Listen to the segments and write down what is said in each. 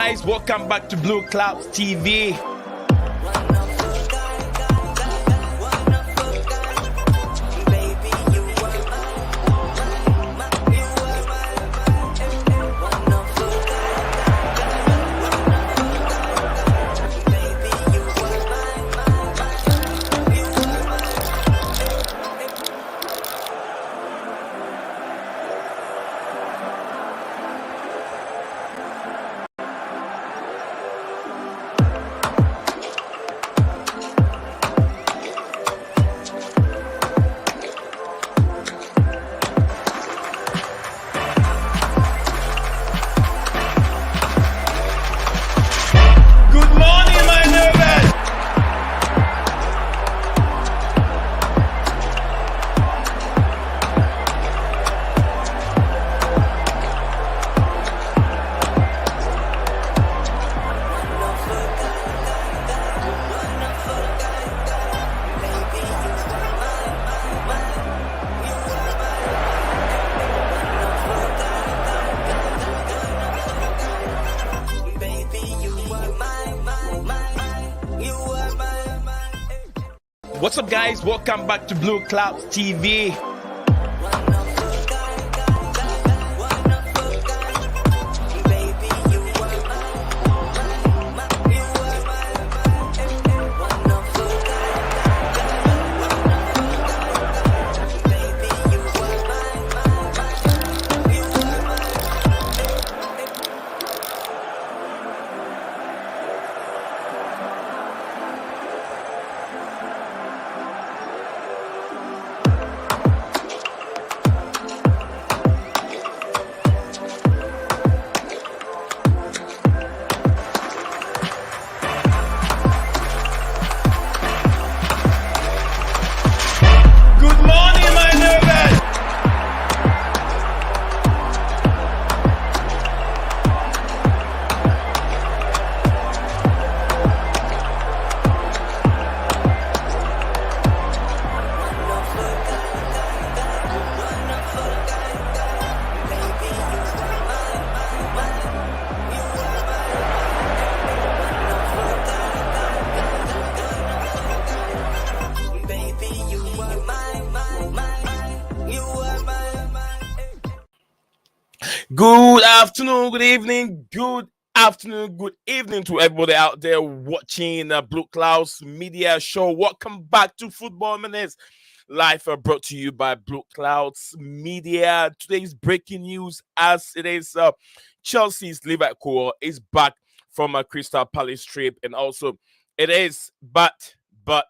Guys, welcome back to Blueclouds TV. What's up, guys? Welcome back to Blueclouds TV. Good afternoon, good evening, good evening to everybody out there watching Blueclouds Media Show. Welcome back to Football Menace, live brought to you by Blueclouds Media. Today's breaking news, as it is, Chelsea's Levi is back from a Crystal Palace trip, and also it is, but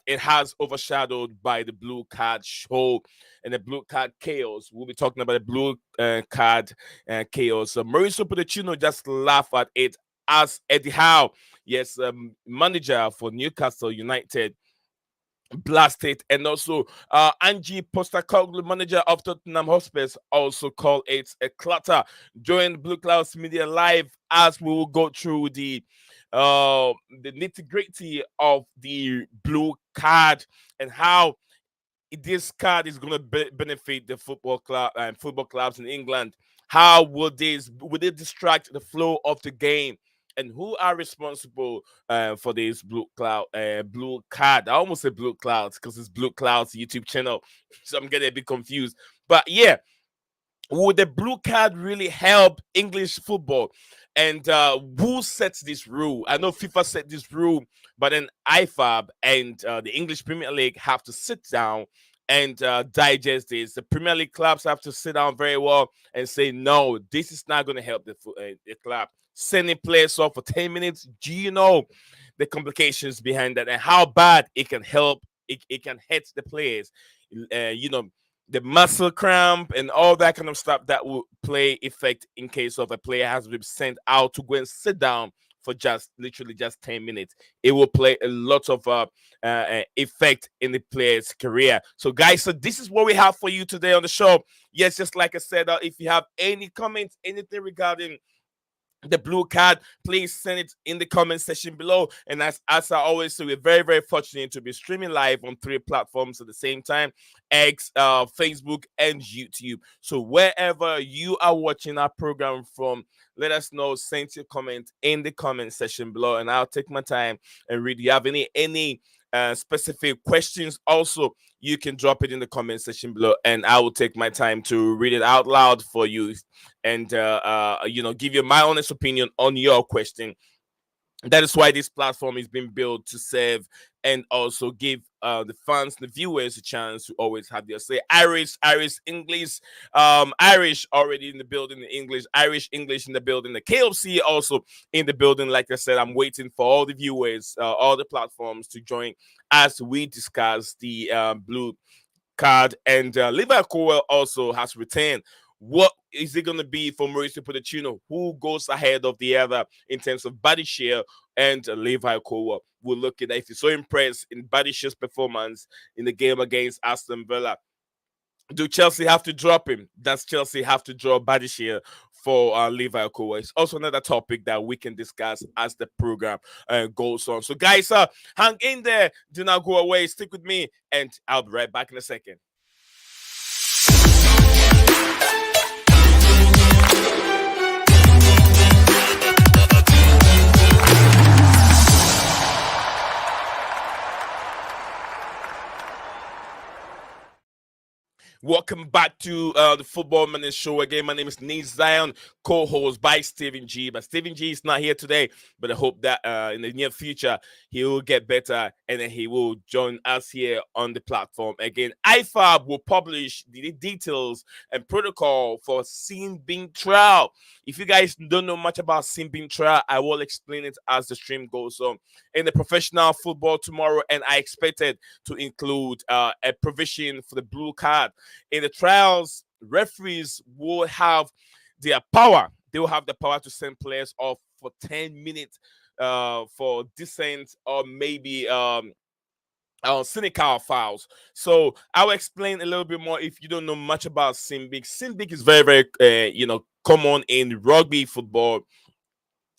it has overshadowed by the blue card show and the blue card chaos. We'll be talking about the blue card chaos. Mauricio Pochettino just laughed at it as Eddie Howe, yes, manager for Newcastle United, blasted, and also Angie Postecoglou, manager of Tottenham Hotspur, also called it a clutter. Join Blueclouds Media Live as we will go through the nitty-gritty of the blue card and how this card is going to benefit the football club and football clubs in England. How will it distract the flow of the game? And who are responsible for this blue card? I almost said Blue Clouds because it's Blueclouds YouTube channel, so I'm getting a bit confused. But yeah, would the blue card really help English football? And who sets this rule? I know FIFA set this rule, but then IFAB and the English Premier League have to sit down and digest this. The Premier League clubs have to sit down very well and say, no, this is not going to help the club. Sending players off for 10 minutes, do you know the complications behind that and how bad it can help? It can hit the players. The muscle cramp and all that kind of stuff that will play effect in case of a player has been sent out to go and sit down for literally just 10 minutes. It will play a lot of effect in the player's career. So guys, this is what we have for you today on the show. Yes, just like I said, if you have any comments, anything regarding the blue card, please send it in the comment section below. And as I always say, we're very, very fortunate to be streaming live on 3 platforms at the same time: X, Facebook, and YouTube. So wherever you are watching our program from, let us know. Send your comment in the comment section below, and I'll take my time and read. You have any specific questions? Also, you can drop it in the comment section below, and I will take my time to read it out loud for you, and give you my honest opinion on your question. That is why this platform is being built, to serve and also give the fans, the viewers, a chance to always have their say. Irish, English, Irish already in the building, the English, Irish, English in the building, the KLC also in the building. Like I said, I'm waiting for all the viewers, all the platforms to join as we discuss the blue card. And Levi Colwill also has returned. What is it going to be for Mauricio Pochettino? Who goes ahead of the other in terms of body share? And Levi Colwill, we'll look at that. If you're so impressed in body share's performance in the game against Aston Villa, do Chelsea have to drop him? Does Chelsea have to draw body share for Levi Colwill? It's also another topic that we can discuss as the program goes on. So, guys, hang in there. Do not go away. Stick with me, and I'll be right back in a second. Welcome back to the Football Menace Show again. My name is Nate Zion, co-host by Stephen G. But Stephen G is not here today, but I hope that in the near future he will get better and then he will join us here on the platform again. IFAB will publish the details and protocol for Sin Bin trial. If you guys don't know much about Sin Bin trial, I will explain it as the stream goes on. In the professional football tomorrow, and I expected to include a provision for the blue card. In the trials, referees will have their power. They will have the power to send players off for 10 minutes for dissent or maybe cynical fouls. So I'll explain a little bit more if you don't know much about Simbic. Simbic is very, very, common in rugby football,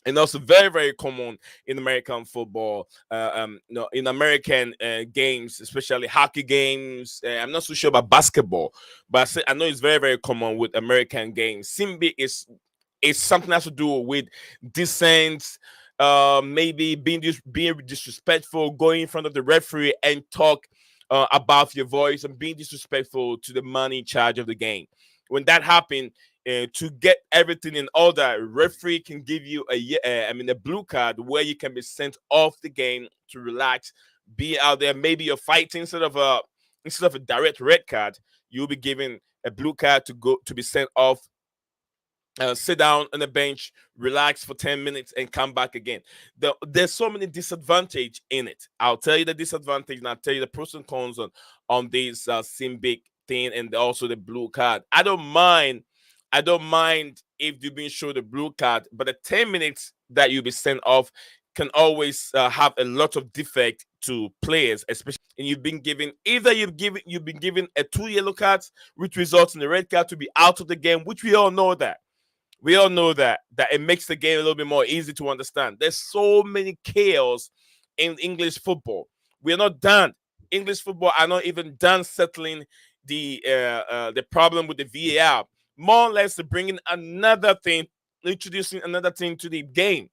and also very, very common in American football. In American games, especially hockey games. I'm not so sure about basketball, but I know it's very, very common with American games. Simbi is something that has to do with dissent, maybe being disrespectful, going in front of the referee and talk above your voice, and being disrespectful to the man in charge of the game. When that happens, to get everything in order, referee can give you a blue card where you can be sent off the game to relax, be out there. Maybe you're fighting instead of a direct red card, you'll be given a blue card to be sent off. Sit down on the bench, relax for 10 minutes, and come back again. There's so many disadvantages in it. I'll tell you the disadvantage, and I'll tell you the pros and cons on this Simbic thing, and also the blue card. I don't mind if you've been shown the blue card, but the 10 minutes that you'll be sent off can always have a lot of defect to players, especially. And you've been given a 2 yellow cards, which results in a red card to be out of the game, which we all know that. It makes the game a little bit more easy to understand. There's so many chaos in English football. We're not done. English football are not even done settling the problem with the VAR. More or less, bringing another thing, introducing another thing to the game.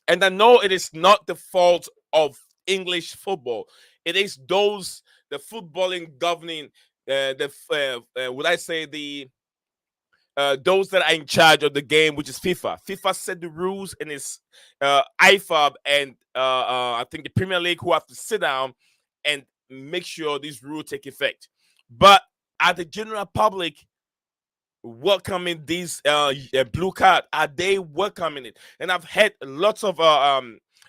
And I know it is not the fault of English football. It is the footballing governing, would I say those that are in charge of the game, which is FIFA. FIFA set the rules, and it's IFAB and I think the Premier League who have to sit down and make sure these rules take effect. But at the general public, welcoming these blue card, are they welcoming it? And I've had lots of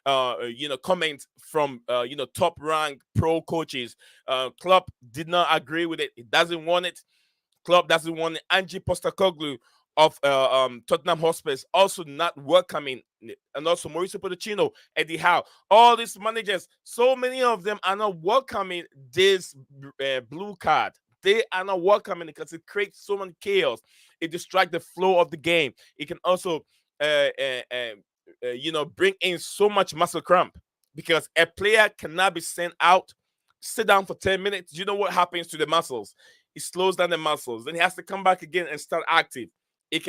comments from top rank pro coaches. Club did not agree with it. It doesn't want it. Club doesn't want it. Angie Postecoglou of Tottenham Hotspur also not welcoming it. And also Mauricio Pochettino, Eddie Howe, all these managers, so many of them are not welcoming this blue card. They are not welcoming it because it creates so much chaos. It distracts the flow of the game. It can also bring in so much muscle cramp because a player cannot be sent out, sit down for 10 minutes. You know what happens to the muscles? It slows down the muscles. Then he has to come back again and start active. It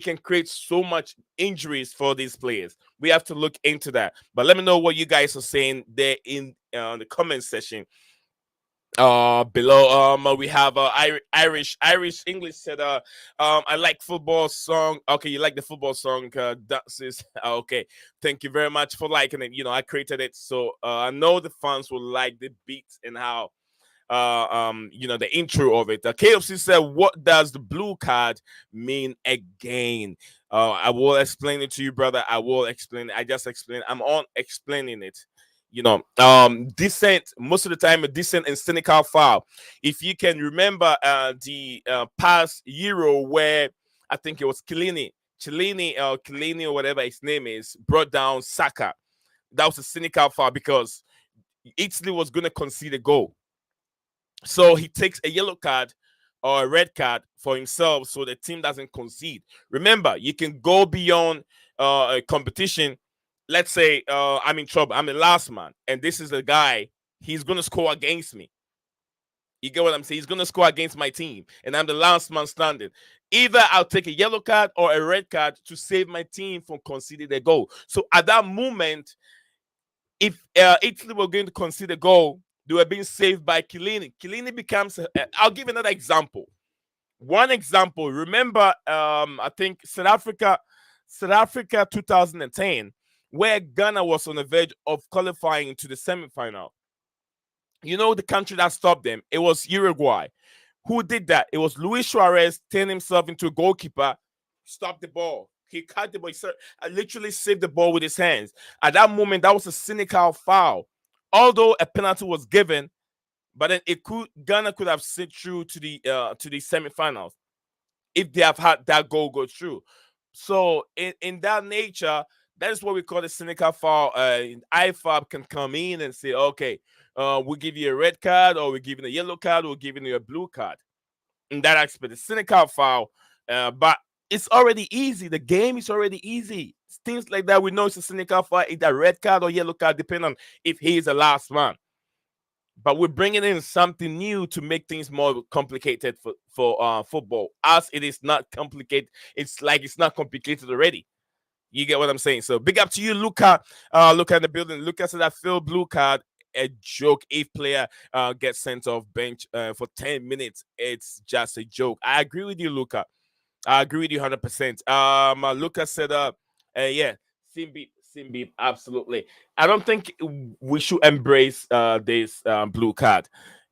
can create so much injuries for these players. We have to look into that. But let me know what you guys are saying there in the comment section below. We have Irish English said I like football song. Okay, you like the football song dances. Okay, thank you very much for liking it. I created it, so I know the fans will like the beats and how the intro of it. KFC said, what does the blue card mean again? I will explain it to you, brother. I will explain it. I just explained. I'm on explaining it. Decent, most of the time a decent and cynical foul. If you can remember the past Euro where I think it was Chiellini or whatever his name is, brought down Saka. That was a cynical foul because Italy was going to concede a goal. So he takes a yellow card or a red card for himself so the team doesn't concede. Remember, you can go beyond a competition. Let's say I'm in trouble. I'm the last man, and this is a guy. He's going to score against me. You get what I'm saying? He's going to score against my team, and I'm the last man standing. Either I'll take a yellow card or a red card to save my team from conceding a goal. So at that moment, if Italy were going to concede a goal, they were being saved by Chiellini. Chiellini becomes. I'll give another example. One example. Remember, I think South Africa 2010, where Ghana was on the verge of qualifying into the semifinal. You know the country that stopped them? It was Uruguay. Who did that? It was Luis Suarez turned himself into a goalkeeper, stopped the ball. He cut the ball. He literally saved the ball with his hands. At that moment, that was a cynical foul. Although a penalty was given, but then Ghana could have slipped through to the semifinals if they have had that goal go through. So in that nature, that is what we call the cynical foul. IFAB can come in and say, okay, we'll give you a red card, or we're giving a yellow card, or we're giving you a blue card. In that aspect, the cynical foul, but it's already easy. The game is already easy. Things like that, we know it's a cynical foul, either red card or yellow card, depending on if he is the last man. But we're bringing in something new to make things more complicated for football. As it is not complicated, it's like it's not complicated already. You get what I'm saying? So big up to you, Luca. Luca in the building. Luca said that Phil blue card a joke. If player gets sent off bench for 10 minutes, it's just a joke. I agree with you, Luca. I agree with you 100%. Luca said, yeah, Simbi, absolutely. I don't think we should embrace this blue card.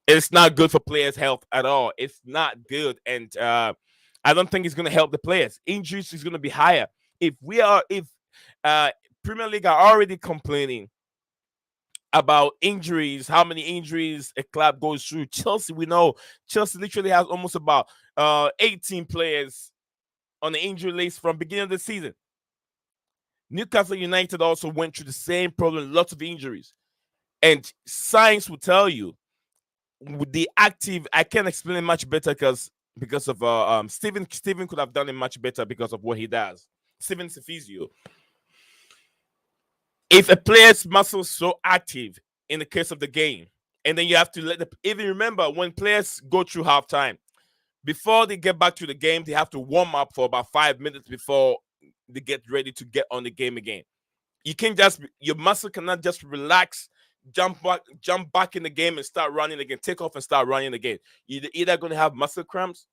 It's not good for players' health at all. It's not good, and I don't think it's going to help the players. Injuries is going to be higher. If Premier League are already complaining about injuries, how many injuries a club goes through. Chelsea, we know Chelsea literally has almost about 18 players on the injury list from beginning of the season. Newcastle United also went through the same problem, lots of injuries. And science will tell you with the active, I can't explain it much better because of Steven could have done it much better because of what he does. Steven's a physio. If a player's muscles so active in the case of the game, and then you have to even remember when players go through halftime, before they get back to the game, they have to warm up for about 5 minutes before they get ready to get on the game again. You can't your muscle cannot just relax, jump back in the game and start running again, take off and start running again. You're either going to have muscle cramps,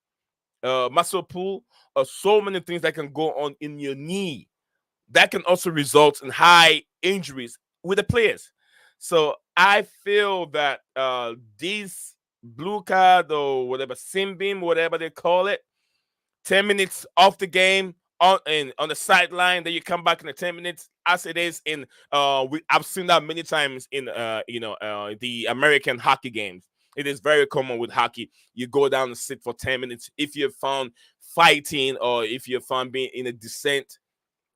muscle pull, or so many things that can go on in your knee. That can also result in high injuries with the players. So I feel that these blue card or whatever, Simbeam, whatever they call it, 10 minutes off the game on the sideline, then you come back in the 10 minutes as it is in I've seen that many times in the American hockey games. It is very common with hockey. You go down and sit for 10 minutes. If you're found fighting or if you're found being in a dissent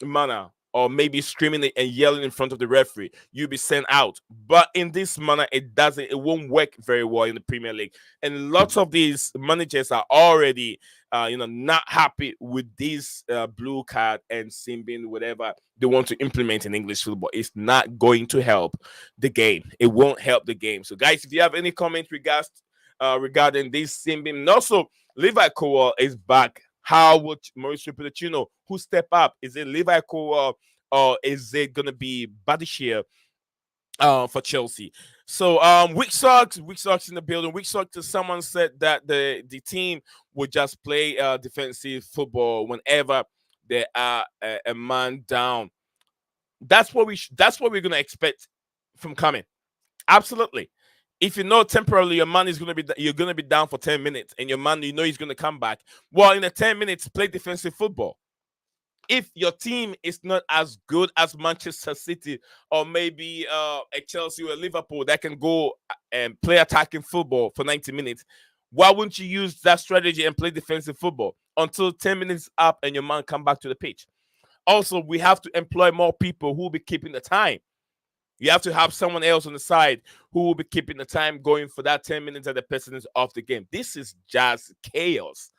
manner or maybe screaming and yelling in front of the referee, you'll be sent out. But in this manner, it won't work very well in the Premier League. And lots of these managers are already not happy with this blue card and Simbin, whatever they want to implement in English football. It's not going to help the game. It won't help the game. So, guys, if you have any comments regarding this Simbin, and also Levi Colwill is back. How would Mauricio Pochettino, who step up? Is it Levi Colwill or is it gonna be Badishir for Chelsea? So weak socks in the building. Weak socks. Someone said that the team would just play defensive football whenever they are a man down. That's what we're gonna expect from coming. Absolutely. If you know temporarily your man is you're gonna be down for 10 minutes, and your man he's gonna come back. Well, in the 10 minutes, play defensive football. If your team is not as good as Manchester City or maybe a Chelsea or a Liverpool that can go and play attacking football for 90 minutes, why wouldn't you use that strategy and play defensive football until 10 minutes up and your man come back to the pitch? Also, we have to employ more people who will be keeping the time. You have to have someone else on the side who will be keeping the time going for that 10 minutes that the person is off the game. This is just chaos.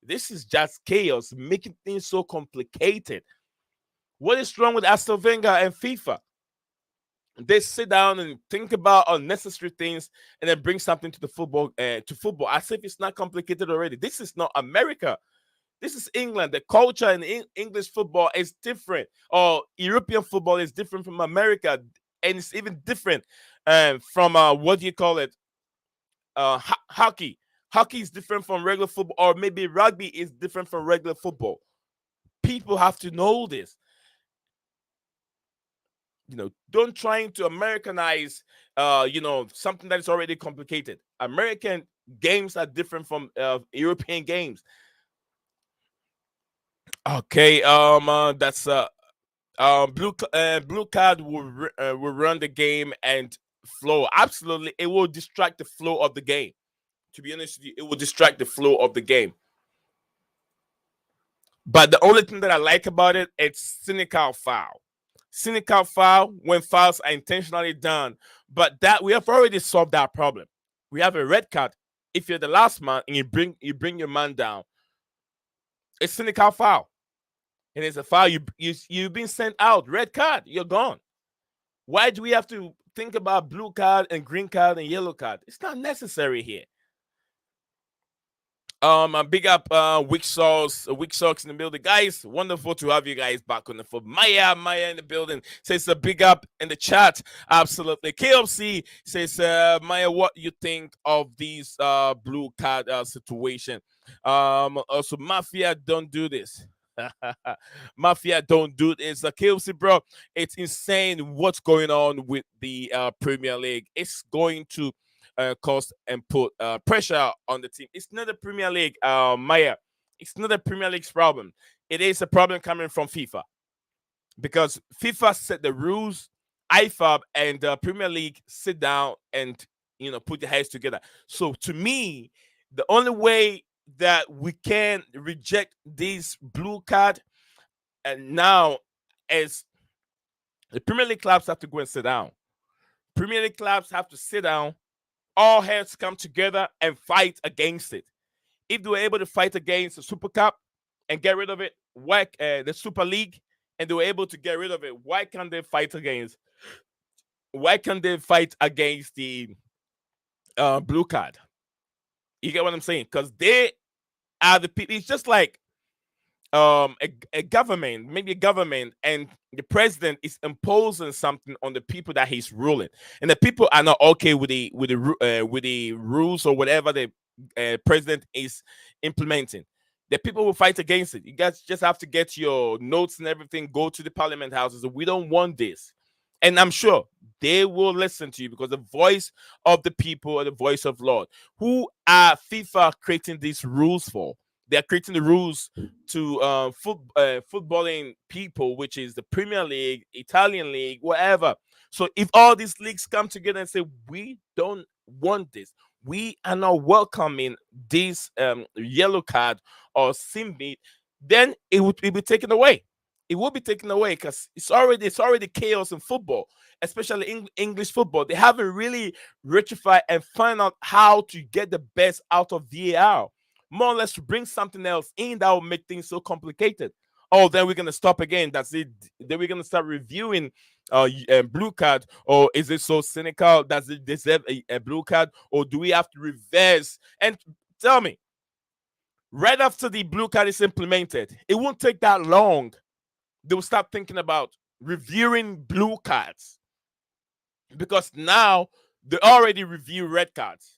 This is just chaos, making things so complicated. What is wrong with Aston Wenger and FIFA? They sit down and think about unnecessary things and then bring something to the football, as if it's not complicated already. This is not America. This is England. The culture in English football is different, or European football is different from America, and it's even different from what do you call it? Hockey. Hockey is different from regular football, or maybe rugby is different from regular football. People have to know this. Don't try to Americanize, something that is already complicated. American games are different from European games. Okay, that's blue card will run the game and flow. Absolutely, it will distract the flow of the game. To be honest with you, it will distract the flow of the game. But the only thing that I like about it, it's cynical foul. Cynical foul when fouls are intentionally done. But that we have already solved that problem. We have a red card. If you're the last man and you bring your man down, it's cynical foul. And it's a foul. You've been sent out. Red card. You're gone. Why do we have to think about blue card and green card and yellow card? It's not necessary here. Big up Wick Socks in the building. Guys, wonderful to have you guys back on the phone. Maya in the building says a big up in the chat. Absolutely. KFC says, Maya, what you think of these blue card situation? Also, Mafia, don't do this. Mafia, don't do this. KFC, bro, it's insane what's going on with the Premier League. It's going to cause and put pressure on the team. It's not the Premier League, Maya. It's not the Premier League's problem. It is a problem coming from FIFA, because FIFA set the rules. IFAB and the Premier League sit down and put their heads together. So to me, the only way that we can reject this blue card and now is the Premier League clubs have to go and sit down. Premier League clubs have to sit down. All heads come together and fight against it. If they were able to fight against the Super Cup and get rid of it, the Super League, and they were able to get rid of it, why can't they fight against? Why can't they fight against the blue card? You get what I'm saying? Because they are the people. It's just like a government, maybe a government, and the president is imposing something on the people that he's ruling, and the people are not okay with the rules or whatever the president is implementing. The people will fight against it. You guys just have to get your notes and everything, go to the parliament houses. We don't want this. And I'm sure they will listen to you, because the voice of the people are the voice of Lord. Who are FIFA creating these rules for? They're creating the rules to footballing people, which is the Premier League, Italian League, whatever. So if all these leagues come together and say, we don't want this, we are not welcoming this yellow card or Simbi, then it will be taken away. It will be taken away, because it's already chaos in football, especially English football. They haven't really rectified and found out how to get the best out of VAR. more or less to bring something else in that will make things so complicated. Oh, then we're gonna stop again. That's it. Then we're gonna start reviewing blue card, or is it so cynical? Does it deserve a blue card, or do we have to reverse? And tell me, right after the blue card is implemented, it won't take that long. They will start thinking about reviewing blue cards, because now they already review red cards.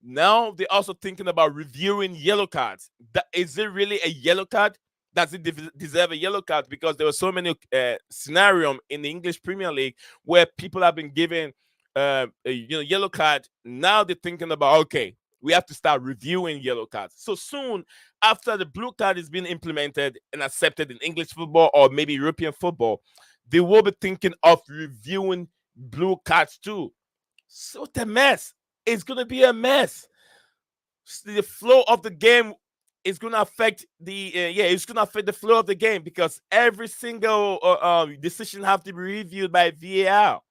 Now they're also thinking about reviewing yellow cards. Is it really a yellow card? Does it deserve a yellow card? Because there were so many scenarios in the English Premier League where people have been given a yellow card. Now they're thinking about, okay, we have to start reviewing yellow cards. So soon after the blue card is being implemented and accepted in English football or maybe European football, they will be thinking of reviewing blue cards too. So it's a mess. It's gonna be a mess. The flow of the game is gonna affect the it's gonna affect the flow of the game, because every single decision have to be reviewed by VAR.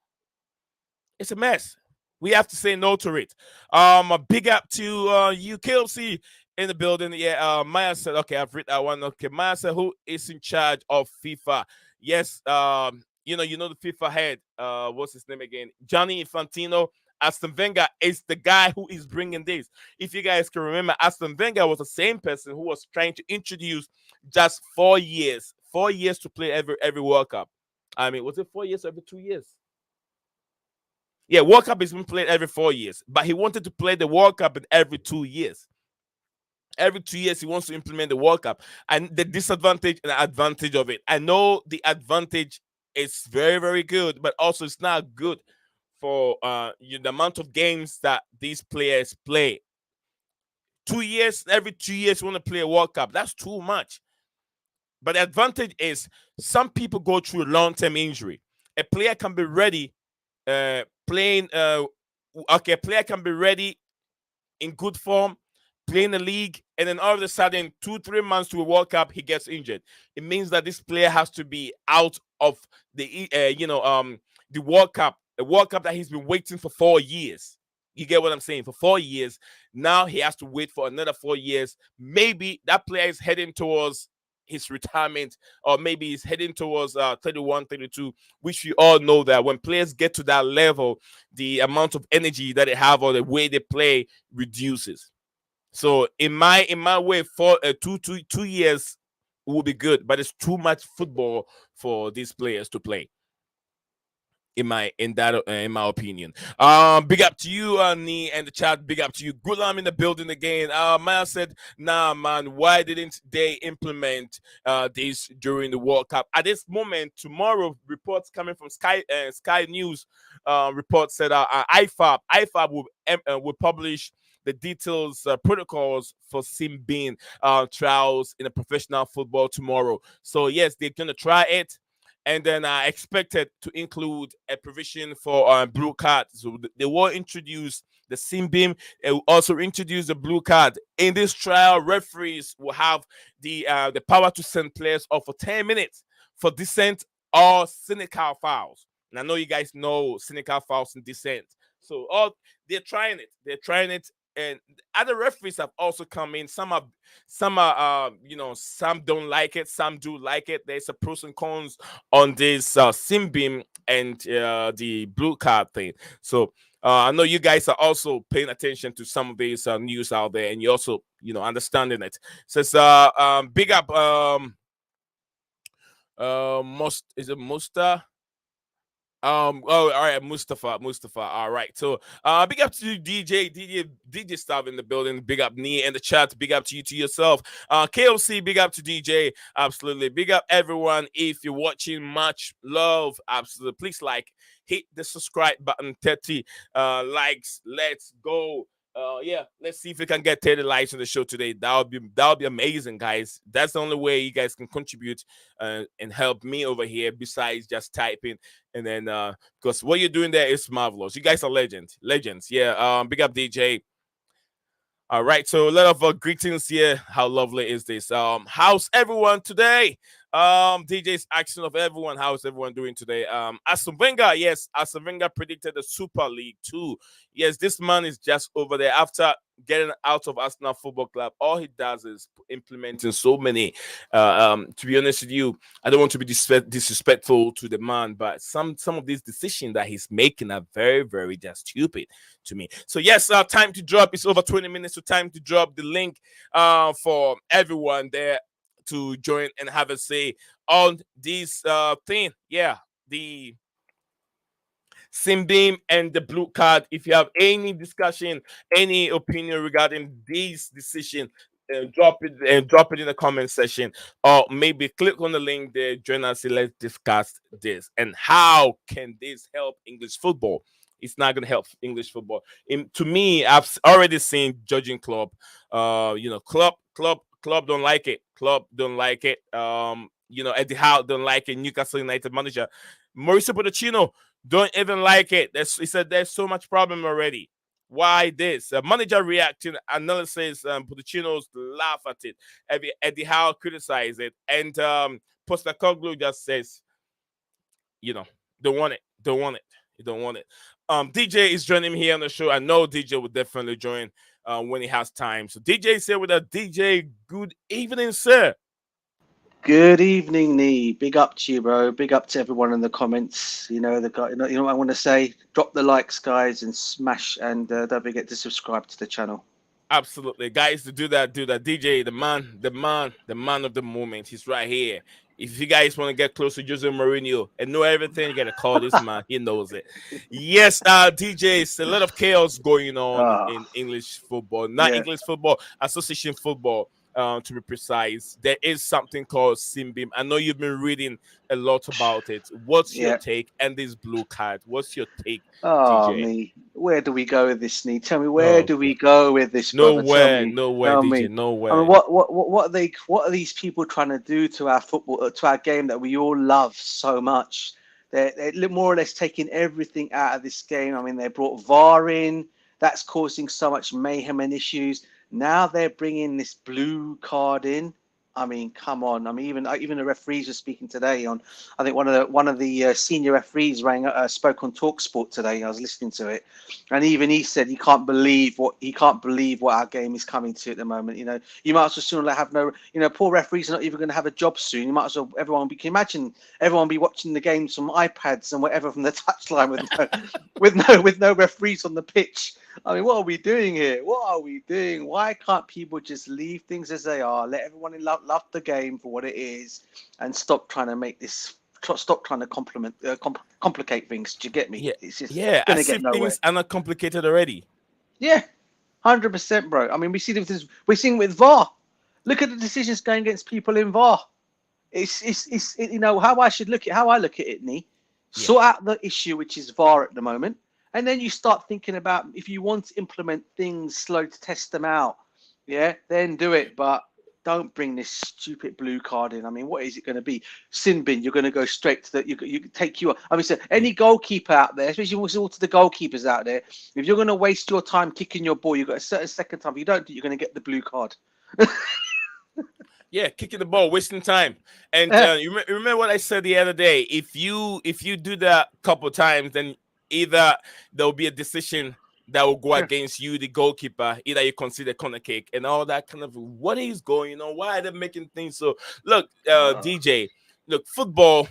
It's a mess. We have to say no to it. A big up to you, KLC, in the building. Yeah, Maya said, okay, I've read that one. Okay, Maya said, who is in charge of FIFA? Yes, you know the FIFA head. What's his name again? Gianni Infantino. Aston Wenger is the guy who is bringing this. If you guys can remember, Aston Wenger was the same person who was trying to introduce just 4 years to play every World Cup. I mean, was it 4 years or every 2 years? Yeah, World Cup is been played every 4 years, but he wanted to play the World Cup in every 2 years. Every 2 years, he wants to implement the World Cup. And the disadvantage and the advantage of it. I know the advantage is very, very good, but also it's not good for the amount of games that these players play. 2 years, every 2 years, you want to play a World Cup. That's too much. But the advantage is some people go through a long-term injury. A player can be ready playing. A player can be ready in good form, playing the league, and then all of a sudden, 2-3 months to a World Cup, he gets injured. It means that this player has to be out of the the World Cup, a World Cup that he's been waiting for 4 years. You get what I'm saying? For 4 years, now he has to wait for another 4 years. Maybe that player is heading towards his retirement, or maybe he's heading towards 31, 32, which we all know that when players get to that level, the amount of energy that they have or the way they play reduces. So in my way, for 2 years will be good, but it's too much football for these players to play. In my opinion. Big up to you, Nee, and the chat. Big up to you. Gulam in the building again. Maya said, nah, man, why didn't they implement this during the World Cup? At this moment, tomorrow, reports coming from Sky News report said IFAB will publish the details, protocols for sim bin trials in a professional football tomorrow. So yes, they're gonna try it. And then I expected to include a provision for blue card. So they will introduce the sim beam. It will also introduce the blue card. In this trial, referees will have the power to send players off for 10 minutes for dissent or cynical fouls. And I know you guys know cynical fouls and dissent. So they're trying it. They're trying it. And other referees have also come in. Some are some don't like it, some do like it. There's a pros and cons on this sim beam and the blue card thing. So I know you guys are also paying attention to some of these news out there, and you also understanding it. Says big up is it Musta? Oh, all right, Mustafa. All right. So big up to DJ Stav in the building. Big up Nee in the chat. Big up to you, to yourself. KOC, big up to DJ. Absolutely. Big up everyone. If you're watching, much love. Absolutely. Please hit the subscribe button. 30 likes. Let's go. Let's see if we can get 30 likes on the show today. That would be amazing, guys. That's the only way you guys can contribute and help me over here, besides just typing. And then because what you're doing there is marvelous. You guys are legends. Yeah. Big up DJ. All right, so a lot of greetings here. How lovely is this? How's everyone today? DJ's asking of everyone, how's everyone doing today? Arsene Wenger, yes, Arsene Wenger predicted the Super League too. Yes, this man is just over there after getting out of Arsenal Football Club. All he does is implementing so many. To be honest with you, I don't want to be disrespectful to the man, but some of these decisions that he's making are very, very just stupid to me. So yes, time to drop. It's over 20 minutes, so time to drop the link for everyone there to join and have a say on this thing. Yeah, the Simbeam and the blue card. If you have any discussion, any opinion regarding this decision, drop it in the comment section, or maybe click on the link there. Join us and let's discuss this and how can this help English football. It's not gonna help English football. To me, I've already seen judging club. Club don't like it. Club don't like it. Eddie Howe don't like it. Newcastle United manager Mauricio Pochettino don't even like it. He said there's so much problem already. Why this? Manager reacting, analysis, Pochettino's laugh at it. Eddie Howe criticize it. And Postecoglou just says, don't want it. Don't want it. You don't want it. DJ is joining me here on the show. I know DJ will definitely join when he has time. So DJ is here with us. DJ, good evening, sir. Good evening, Nee. Big up to you, bro. Big up to everyone in the comments. You know the guy. You know what I want to say. Drop the likes, guys, and smash. And don't forget to subscribe to the channel. Absolutely, guys. To do that. DJ, the man of the moment. He's right here. If you guys want to get close to Jose Mourinho and know everything, you gotta call this man. He knows it. Yes, DJ, it's a lot of chaos going on Ah, in English football, not yeah, English football, association football. To be precise, there is something called Simbim. I know you've been reading a lot about it. What's your yeah. take? And this blue card, what's your take, Oh, DJ? me. Where do we go with this, Nee? Tell me, where Oh, do we God. go with this, brother? Tell Nowhere, me. nowhere, Tell DJ, me. I mean, nowhere. what are these people trying to do to our football, to our game that we all love so much? They're more or less taking everything out of this game. I mean, they brought VAR in. That's causing so much mayhem and issues. Now they're bringing this blue card in. I mean, come on. I mean, even the referees were speaking today on. I think one of the senior referees spoke on Talksport today. I was listening to it, and even he said he can't believe what our game is coming to at the moment. You know, you might as well sooner have no. You know, poor referees are not even going to have a job soon. You might as well can you imagine everyone be watching the games from iPads and whatever from the touchline with no referees on the pitch. I mean, what are we doing here? What are we doing? Why can't people just leave things as they are? Let everyone love the game for what it is, and stop trying to make this. Stop trying to complicate things. Do you get me? Yeah, It's just yeah. gonna As get if nowhere. things are not complicated already. Yeah, 100%, bro. I mean, we're seeing with VAR. Look at the decisions going against people in VAR. You know how I look at it, Nee. Yeah. Sort out the issue which is VAR at the moment, and then you start thinking about if you want to implement things slow to test them out. Yeah, then do it, but don't bring this stupid blue card in. I mean, what is it going to be? Sin bin, you're going to go straight to the you take you. I mean, so Yeah. any goalkeeper out there, especially all to the goalkeepers out there, if you're going to waste your time kicking your ball, you've got a certain second time. If you don't do, you're going to get the blue card. Yeah, kicking the ball, wasting time. And Yeah, you remember what I said the other day? If you do that a couple times, then either there will be a decision that will go yeah, against you, the goalkeeper. Either you consider corner kick and all that kind of. What is going on? Why are they making things so? Look, DJ. Look, football.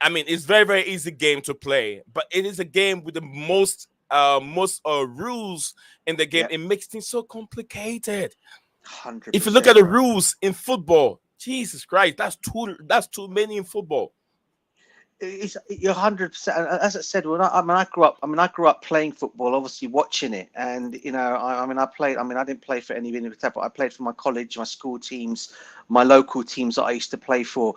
I mean, it's very very easy game to play, but it is a game with the most rules in the game. yeah, It makes things so complicated. hundred If you look at percent, the bro. rules in football, Jesus Christ, that's too many in football. You're 100%. As I said, I grew up playing football, obviously watching it, and you know, I mean, I played. I mean, I didn't play for any individual club, but I played for my college, my school teams, my local teams that I used to play for.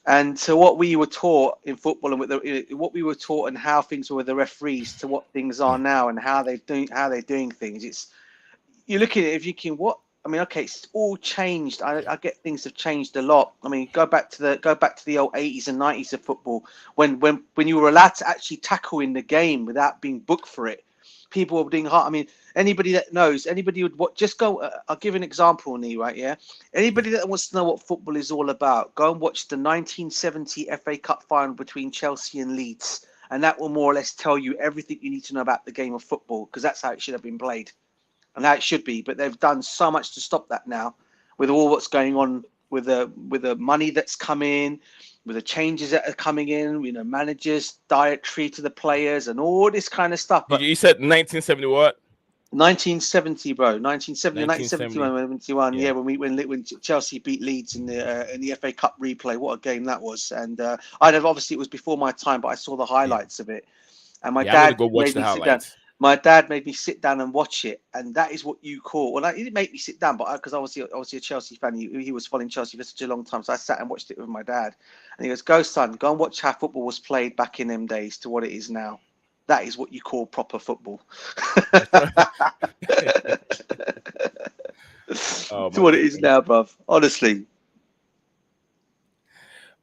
And so, what we were taught in football, and what we were taught, and how things were with the referees, to what things are now, and how they're doing things. You look at it, if you can, what I mean, okay, it's all changed. I get things have changed a lot. I mean, go back to the old 80s and 90s of football, when you were allowed to actually tackle in the game without being booked for it. People were doing hard. I mean, anybody that knows, anybody would what just go. I'll give an example, Nee. Right? Yeah. Anybody that wants to know what football is all about, go and watch the 1970 FA Cup final between Chelsea and Leeds, and that will more or less tell you everything you need to know about the game of football, because that's how it should have been played, and how it should be. But they've done so much to stop that now, with all what's going on with the money that's come in, with the changes that are coming in, managers, dietary to the players, and all this kind of stuff. But You said 1970 what? 1970, bro. 1970, 1970. 1971. Yeah. Yeah, when Chelsea beat Leeds in the FA Cup replay. What a game that was! And I know obviously it was before my time, but I saw the Yeah. highlights of it. And my Yeah, I'm gonna dad go watch made the me sit down. highlights. My dad made me sit down and watch it, and that is what you call. Well, he didn't make me sit down, but because obviously a Chelsea fan, he was following Chelsea for such a long time, so I sat and watched it with my dad. And he goes, "Go, son, go and watch how football was played back in them days to what it is now. That is what you call proper football." Oh To my what it is goodness. now, bruv. Honestly.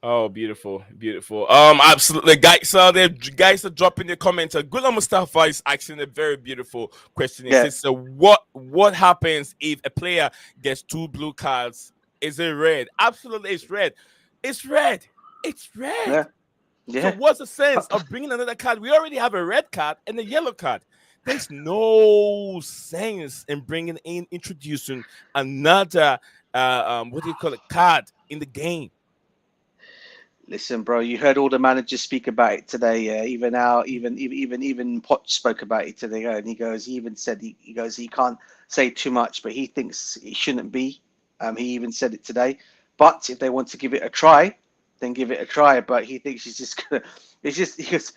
Oh, beautiful, beautiful. Absolutely, guys. There, guys are dropping the comments. Gula Mustafa is asking a very beautiful question. He Yeah. says, "So, what happens if a player gets 2 blue cards? Is it red? Absolutely, it's red. It's red. It's red. Yeah. So, Yeah. what's the sense of bringing another card? We already have a red card and a yellow card. There's no sense in bringing in introducing another what do you call it, card in the game." Listen, bro, you heard all the managers speak about it today. Yeah, even Poch spoke about it today, and he goes, he even said he goes, he can't say too much, but he thinks it shouldn't be. He even said it today. But if they want to give it a try, then give it a try. But he thinks he's just gonna. It's just because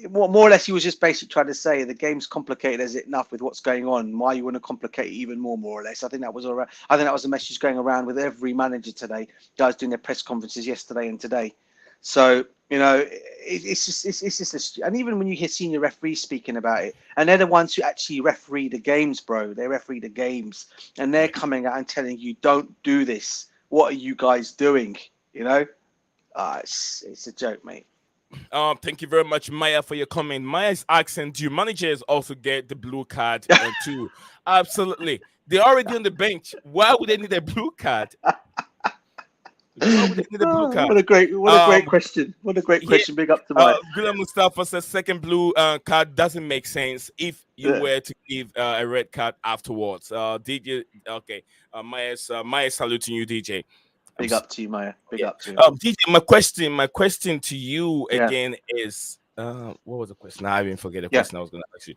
more or less he was just basically trying to say the game's complicated as it enough with what's going on. Why you want to complicate it even more or less? I think that was all right. I think that was the message going around with every manager today. Guys doing their press conferences yesterday and today. So it's just and even when you hear senior referees speaking about it, and they're the ones who actually referee the games, bro. They referee the games, and they're coming out and telling you, "Don't do this. What are you guys doing?" It's a joke, mate. Thank you very much, Maya, for your comment. Maya's asking, do managers also get the blue card too? Absolutely. They're already on the bench. Why would they need a blue card? Why would they need a blue Oh, card? what a great question. What a great Here, question. Big up to Mike. Gula Mustafa says second blue card doesn't make sense if you Yeah. were to give a red card afterwards. DJ, okay. Maya saluting you, DJ. Big up to you, Maya. Big Yeah. up to you. DJ, my question to you Yeah. again is what was the question? I even forget the Yeah. question I was gonna ask you.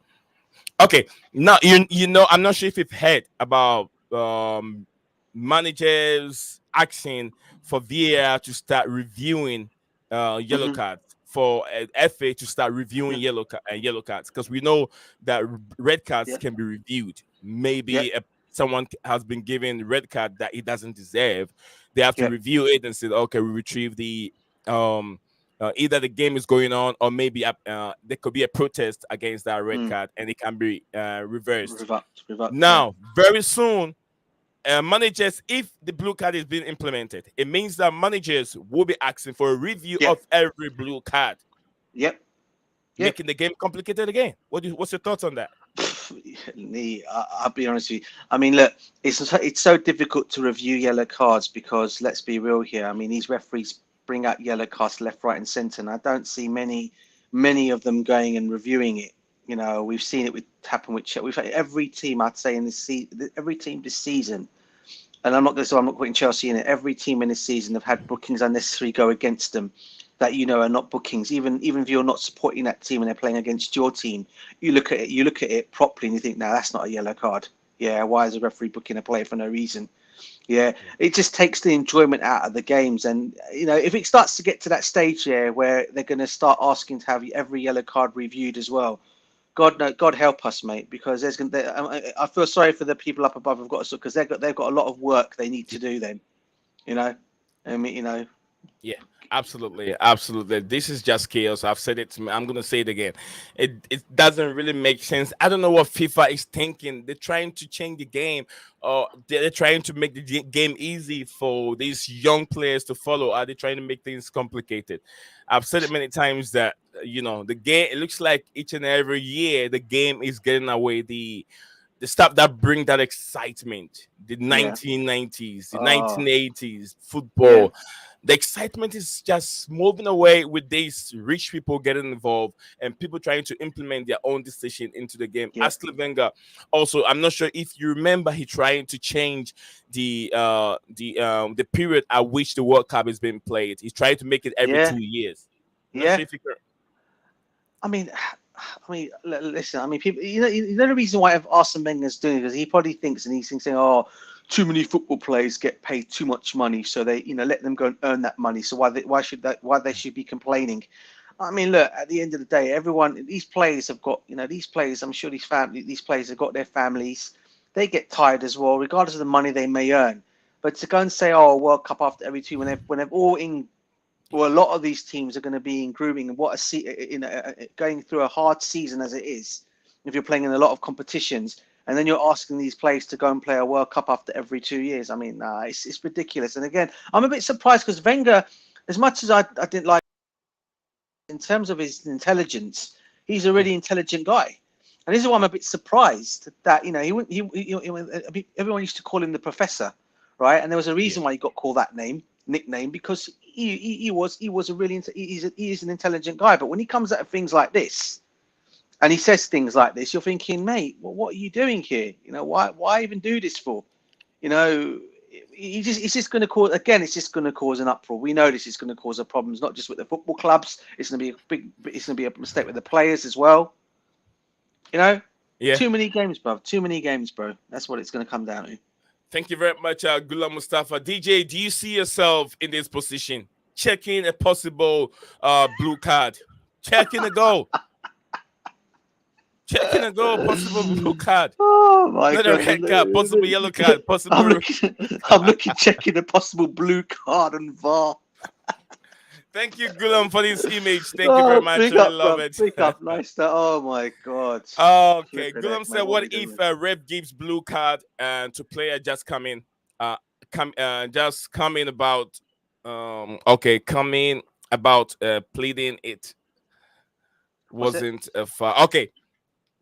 Okay, now you know I'm not sure if you've heard about managers asking for VAR to start reviewing yellow Hmm. cards, for FA to start reviewing Yeah. yellow cards, because we know that red cards Yeah. can be reviewed. Yeah. Maybe someone has been given red card that he doesn't deserve. They have to Yeah. review it and say, okay, we retrieve the either the game is going on, or maybe there could be a protest against that red Mm. card, and it can be reversed. Revoked. Yeah. Now, very soon, managers, if the blue card is being implemented, it means that managers will be asking for a review Yeah. of every blue card, Yep. Yep. making the game complicated again. What's your thoughts on that? I'll be honest with you. I mean, look, it's so difficult to review yellow cards because let's be real here. I mean, these referees bring out yellow cards left, right, and centre, and I don't see many of them going and reviewing it. We've seen it happen with Chelsea. We've had every team, I'd say, every team this season. And I'm not putting Chelsea in it. Every team in this season have had bookings unnecessarily go against them that are not bookings. Even if you're not supporting that team and they're playing against your team, you look at it properly and you think, no, that's not a yellow card. Yeah, why is a referee booking a player for no reason? Yeah, it just takes the enjoyment out of the games. And if it starts to get to that stage here where they're going to start asking to have every yellow card reviewed as well, God help us, mate, because I feel sorry for the people up above who've got because they've got a lot of work they need to do. Then, I mean, Yeah. Absolutely, absolutely. This is just chaos. I've said it. I'm gonna say it again. It doesn't really make sense. I don't know what FIFA is thinking. They're trying to change the game, or they're trying to make the game easy for these young players to follow. Are they trying to make things complicated? I've said it many times that the game. It looks like each and every year the game is getting away. The stuff that bring that excitement, the Yeah. 1990s, the Oh, 1980s yeah. football, the excitement is just moving away with these rich people getting involved and people trying to implement their own decision into the game. Yeah. Arsene Wenger, also, I'm not sure if you remember, he trying to change the period at which the World Cup is being played. He's trying to make it every Yeah. 2 years. I'm not Yeah. sure if you can. I mean, listen. I mean, people. You know the reason why Arsene Wenger's doing it because he probably thinks and he's saying, "Oh, too many football players get paid too much money, so they, let them go and earn that money. So why they should be complaining?" I mean, look. At the end of the day, everyone, these players have got, these players. I'm sure these players have got their families. They get tired as well, regardless of the money they may earn. But to go and say, "Oh, World Cup after every two," when they've all in well, a lot of these teams are going to be in grooming and going through a hard season as it is. If you're playing in a lot of competitions, and then you're asking these players to go and play a World Cup after every 2 years, I mean, it's ridiculous. And again, I'm a bit surprised because Wenger, as much as I didn't like, in terms of his intelligence, he's a Mm. really intelligent guy. And this is why I'm a bit surprised that everyone used to call him the professor, right? And there was a Yeah. reason why he got called that nickname, because he was a really he is an intelligent guy. But when he comes out of things like this and he says things like this, you're thinking, mate, well, what are you doing here? Why even do this for? You know, it's just going to cause, again, it's just going to cause an uproar. We know this is going to cause a problems, not just with the football clubs. It's going to be a mistake with the players as well. You know, Yeah. too many games, bro. Too many games, bro. That's what it's going to come down to. Thank you very much, Gula Mustafa. DJ, do you see yourself in this position? Checking a possible blue card. Checking a goal. Checking a goal, possible blue card. Oh my Not a god! red card, possible yellow card, I'm possible. looking. I'm looking, checking a possible blue card and VAR. Thank you, Gulam, for this image. Thank you very Oh, much. big Really up, love bro. it. Big up. Nice to. Oh my god. Okay, Flipping heck, Gulam said, mate. What are "What we if doing? ref gives blue card and to player just come in, just come in about, come in about pleading it What's it? wasn't a foul." Okay,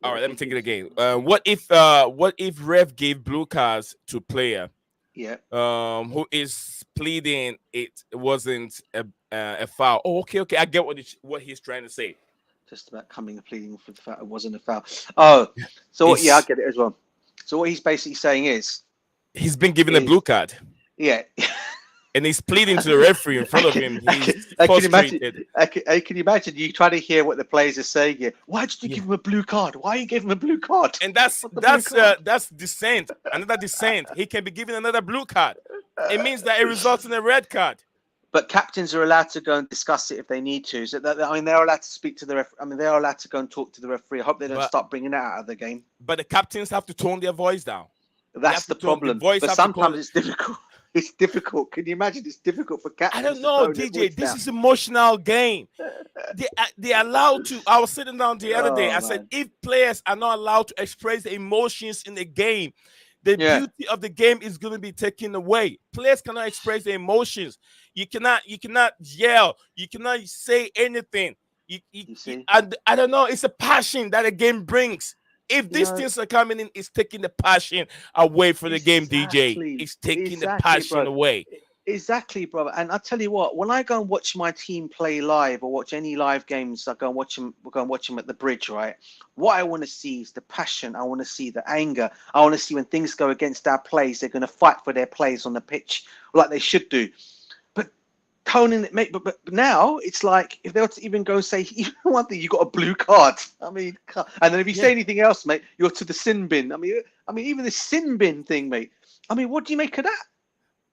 all What right, if let me he take it gives? again. What if ref gave blue cards to player Yeah. who is pleading it wasn't a foul? Oh, okay, I get what he's trying to say. Just about coming and pleading for the foul. It wasn't a foul. Oh, so yeah, I He's get it as well. So what he's basically saying he's been given a is blue card yeah. and he's pleading to the referee in front of him. He's I can imagine. frustrated. I can imagine you try to hear what the players are saying here. Why did you Yeah. give him a blue card? Why you gave him a blue card? And that's What the blue that's card? that's dissent. Another dissent. He can be given another blue card. It means that it results in a red card. But captains are allowed to go and discuss it if they need to. So I mean, they're allowed to speak to the ref. I mean, they're allowed to go and talk to the referee. I hope they don't But start bringing that out of the game. but the captains have to tone their voice down. They That's have to the tone the problem. voice But have to call sometimes it. it's difficult. It's difficult. Can you imagine? It's difficult for I captains don't to know, tone their DJ. voice This down. is emotional game. They allowed to. I was sitting down the other day. Oh I said, man. if players are not allowed to express the emotions in the game, the Yeah. beauty of the game is going to be taken away. Players cannot express their emotions. You cannot yell. You cannot say anything. You see. I don't know. It's a passion that a game brings. If You these know. things are coming in, it's taking the passion away from the game, DJ. Exactly. It's taking the Exactly, passion bro. away. Exactly, brother. And I tell you what, when I go and watch my team play live or watch any live games, I go and watch them. We'll go and watch them at the bridge, right? What I want to see is the passion. I want to see the anger. I want to see when things go against our plays, they're going to fight for their plays on the pitch like they should do. But toning it, mate. But now it's like if they were to even go and say even one thing, you got a blue card. I mean, and then if you Yeah. say anything else, mate, you're to the sin bin. I mean, even the sin bin thing, mate. I mean, what do you make of that?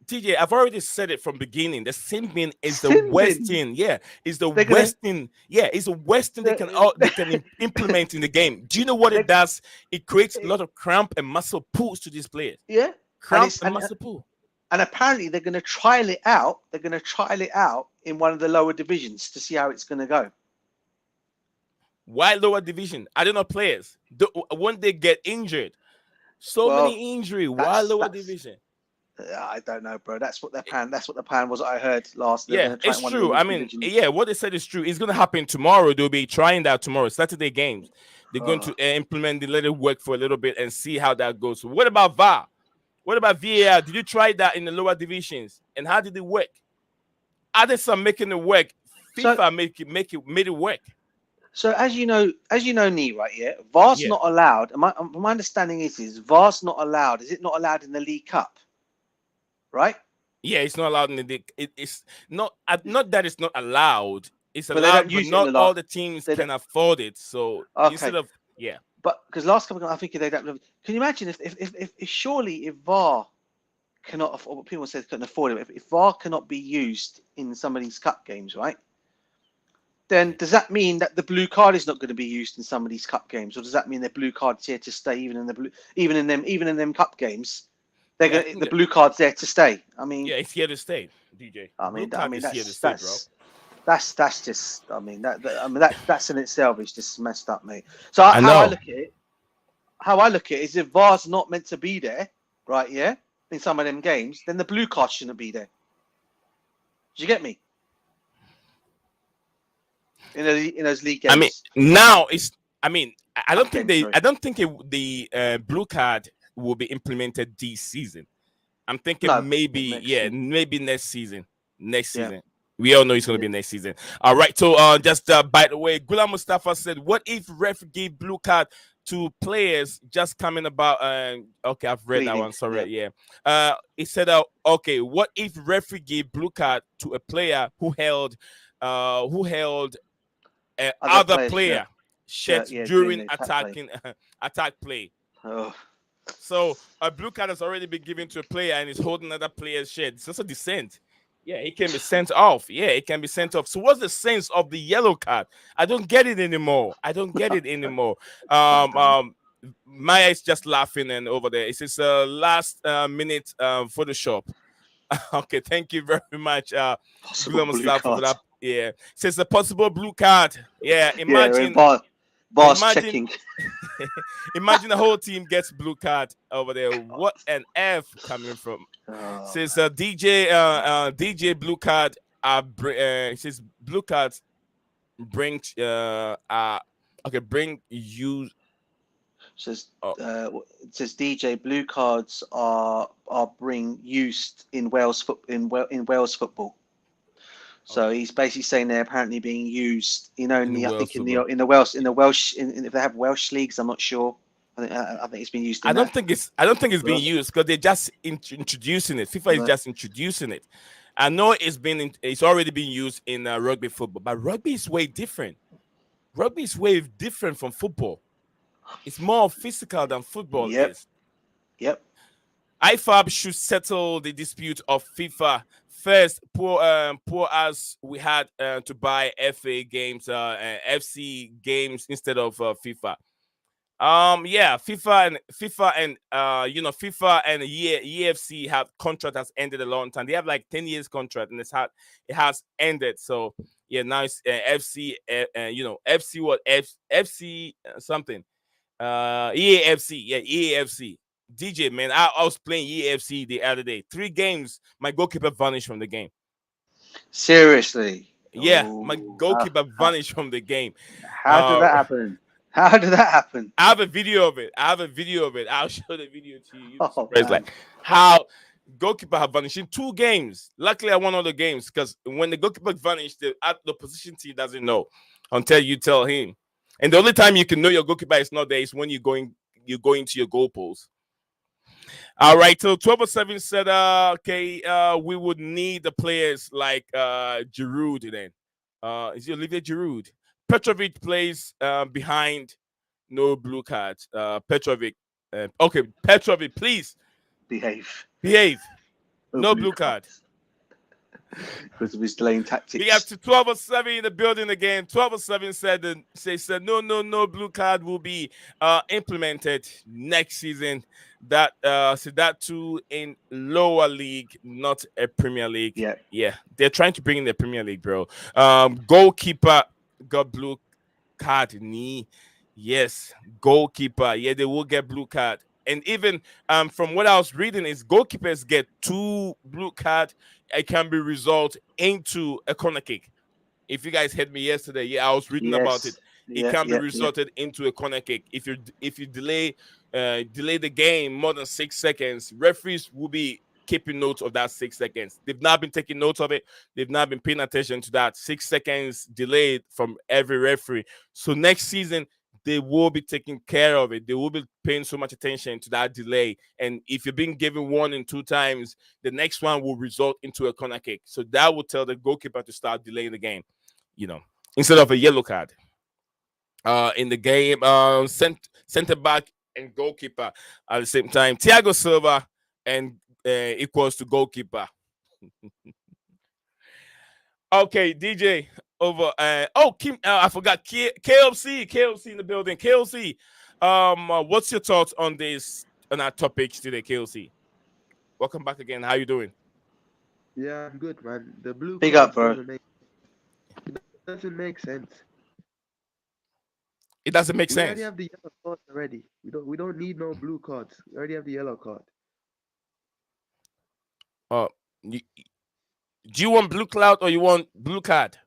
TJ, I've already said it from beginning. The Simbin is the Sin bin. Western, yeah, is the They're gonna. Western, yeah, it's a Western they can They're, implement in the game. Do you know what it they're, does? It creates a lot of cramp and muscle pulls to these players. yeah, and Cramp it's and muscle pull. and apparently they're going to trial it out. They're going to trial it out in one of the lower divisions to see how it's going to go. Why lower division? I don't know players. When they get injured, so Well, many injury. Why that's lower division? I don't know, bro. That's what their plan. That's what the plan was. I heard last. They're Yeah, going to try it it's in one of the true. I weak mean, divisions. yeah, what they said is true. It's gonna happen tomorrow. They'll be trying that tomorrow. Saturday games. They're going to Oh. implement the little work for a little bit and see how that goes. So what about VAR? What about VAR? Did you try that in the lower divisions? And how did it work? Others are making it work. So, FIFA made it work. so as you know, Nee, right? Yeah, VAR's Yeah. not allowed. My understanding is VAR's not allowed. Is it not allowed in the League Cup? Right? Yeah, it's not allowed in the. It's not that it's not allowed. It's But they don't allowed, but use it in not the all lot. the teams They can don't, afford it. So okay. instead of yeah, But because last couple, I think they don't. Can you imagine if surely if VAR cannot afford what people said couldn't afford it, if VAR cannot be used in some of these cup games, right? Then does that mean that the blue card is not going to be used in some of these cup games, or does that mean the blue card's here to stay even in them cup games? They're yeah, I going think the blue card's there to stay. I mean, yeah, it's here to stay, DJ. I Blue mean, I card mean is here to stay, bro. that's just. I mean that's in itself is just messed up, mate. So I know. how I look at it is if VAR's not meant to be there, right? Yeah, in some of them games, then the blue card shouldn't be there. Do you get me? In those league I mean, games. now it's. I mean, I don't Cup think games, they. sorry. I don't think the blue card will be implemented this season. I'm thinking No, maybe, next yeah, season. maybe next season. Next Yeah, season. We all know it's going to yeah. be next season. All right. So, just by the way, Ghulam Mustafa said, "What if ref give blue card to players just coming about?" Okay, I've read that Bleeding. one. Sorry. Yeah. Yeah. He said, "Okay, what if referee gave blue card to a player who held Other other players' player shirt. shirt Yeah, during during the attack play. attacking attack play?" Oh, So a blue card has already been given to a player and is holding another player's shirt. It's also dissent. Yeah, it can be sent off. Yeah, it can be sent off. So what's the sense of the yellow card? I don't get it anymore. I don't get it anymore. I don't know. Maya is just laughing and over there. It says last minute Photoshop. Okay, thank you very much, Possible Ghulam blue Mustafa, for card. that. Yeah, it says a possible blue card. Yeah, Yeah, when VAR's imagine checking. imagine the whole team gets blue card over there. What an F coming from. Oh, Says man. DJ blue card. Says blue cards bring bring you. Says Oh, it says DJ blue cards are being used in in Wales football. So okay. he's basically saying they're apparently being used in In the only I Wales think football. in the Welsh if they have Welsh leagues, I'm not sure. I think it's been used in that. I don't think it's being Well, used because they're just introducing it. FIFA is no. just introducing it. I know it's already been used in rugby football, but rugby is way different. Rugby is way different from football. It's more physical than football Yep. is. Yep. IFAB should settle the dispute of FIFA first. Poor as we had to buy FA games, FC games instead of FIFA. Yeah, FIFA and FIFA and EFC have contract has ended a long time. They have like 10 years contract and it has ended. So yeah, now it's FC FC what FC something. EAFC, yeah, EAFC. DJ, man, I was playing EAFC the other day. 3 games, my goalkeeper vanished from the game. Seriously. Yeah, my Oh, goalkeeper vanished from the game. how did that happen? How did that happen? I have a video of it. I'll show the video to you. You'll be Oh surprised, man. like how goalkeeper have vanished in 2 games. Luckily, I won all the games because when the goalkeeper vanished, the position team doesn't know until you tell him. And the only time you can know your goalkeeper is not there is when you're going to your goal post. All right, so 1207 said, okay, we would need the players like Giroud then. Is it Olivier Giroud? Petrovic plays behind, no blue cards. Petrovic. Okay, Petrovic, please Behave. behave. No No blue blue card. cards. because of his delaying We have tactics. to 1207 in the building again. 1207 said no blue card will be implemented next season. That too in lower league, not a Premier League. Yeah. Yeah, they're trying to bring in the Premier League, bro. Goalkeeper got blue card knee. Yes, goalkeeper. Yeah, they will get blue card. And even from what I was reading is goalkeepers get 2 blue card. It can be result into a corner kick. If you guys heard me yesterday, yeah, I was reading about it. Yes. It Yeah. can be Yeah. Yeah. resulted into a corner kick. If you delay the game more than 6 seconds, referees will be keeping note of that 6 seconds. They've not been taking note of it. They've not been paying attention to that 6 seconds delayed from every referee. So next season they will be taking care of it. They will be paying so much attention to that delay. And if you're being given 1 and 2 times, the next one will result into a corner kick. So that will tell the goalkeeper to start delaying the game, you know, instead of a yellow card. In the game, center back and goalkeeper at the same time. Thiago Silva and equals to goalkeeper. Okay, DJ over. Kim, I forgot KLC in the building. KLC, what's your thoughts on this on our topics today, KLC? Welcome back again. How you doing? Yeah, I'm good, man. The blue Big up, cards bro. doesn't make sense. It doesn't make We already sense. have the yellow cards already. We don't need no blue cards. We already have the yellow card. Uh, you, do you want blue cloud or you want blue card?